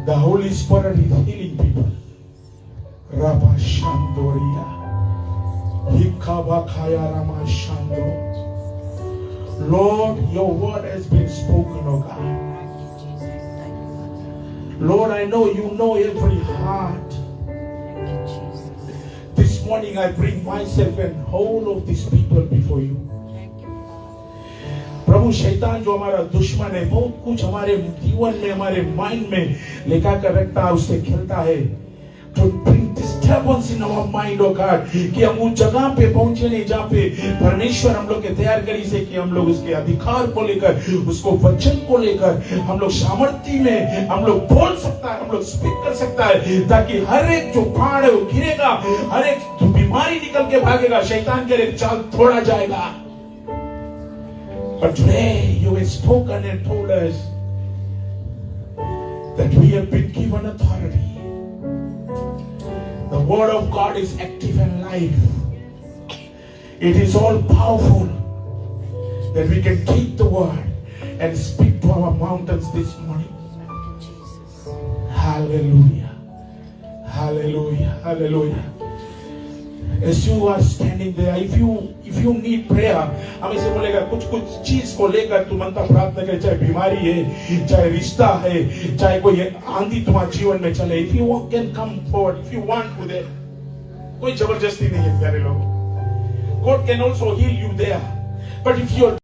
The Holy Spirit is healing people. Rabba Shandoria. Hikabakaya Ramashando. Lord, your word has been spoken, oh God. Lord, I know you know every heart. This morning I bring myself and whole of these people before you. प्रभु शैतान जो हमारा दुश्मन है, बहुत कुछ हमारे जीवन में, हमारे माइंड में लेकर कर रखता है, उससे खेलता है, to bring disturbance in our mind, oh God, कि हम उस जगह पे पहुंचे नहीं जहाँ पे परमेश्वर हम लोग के तैयार करी से कि हम लोग उसके अधिकार को लेकर, उसको वचन को लेकर हम लोग सामर्थ्य में हम लोग बोल सकता है, हम लोग स्पीक कर सकता है, ताकि हर एक जो पहाड़ है वो गिरेगा, हर एक जो बीमारी निकल के भागेगा, शैतान के एक चाल थोड़ा जाएगा. But today you have spoken and told us that we have been given authority. The word of God is active and live. It is all powerful that we can take the word and speak to our mountains this morning. Hallelujah. Hallelujah. Hallelujah. As you are standing there, if you need prayer, हम इसे बोलेगा कुछ चीज को लेकर तुम अंत प्रार्थना करें, चाहे बीमारी है, चाहे रिश्ता है, चाहे कोई आंधी तुम्हारे जीवन में चले, if you can come forward, if you want to there, कोई जबरदस्ती नहीं है प्यारे लोग. God can also heal you there, but if you are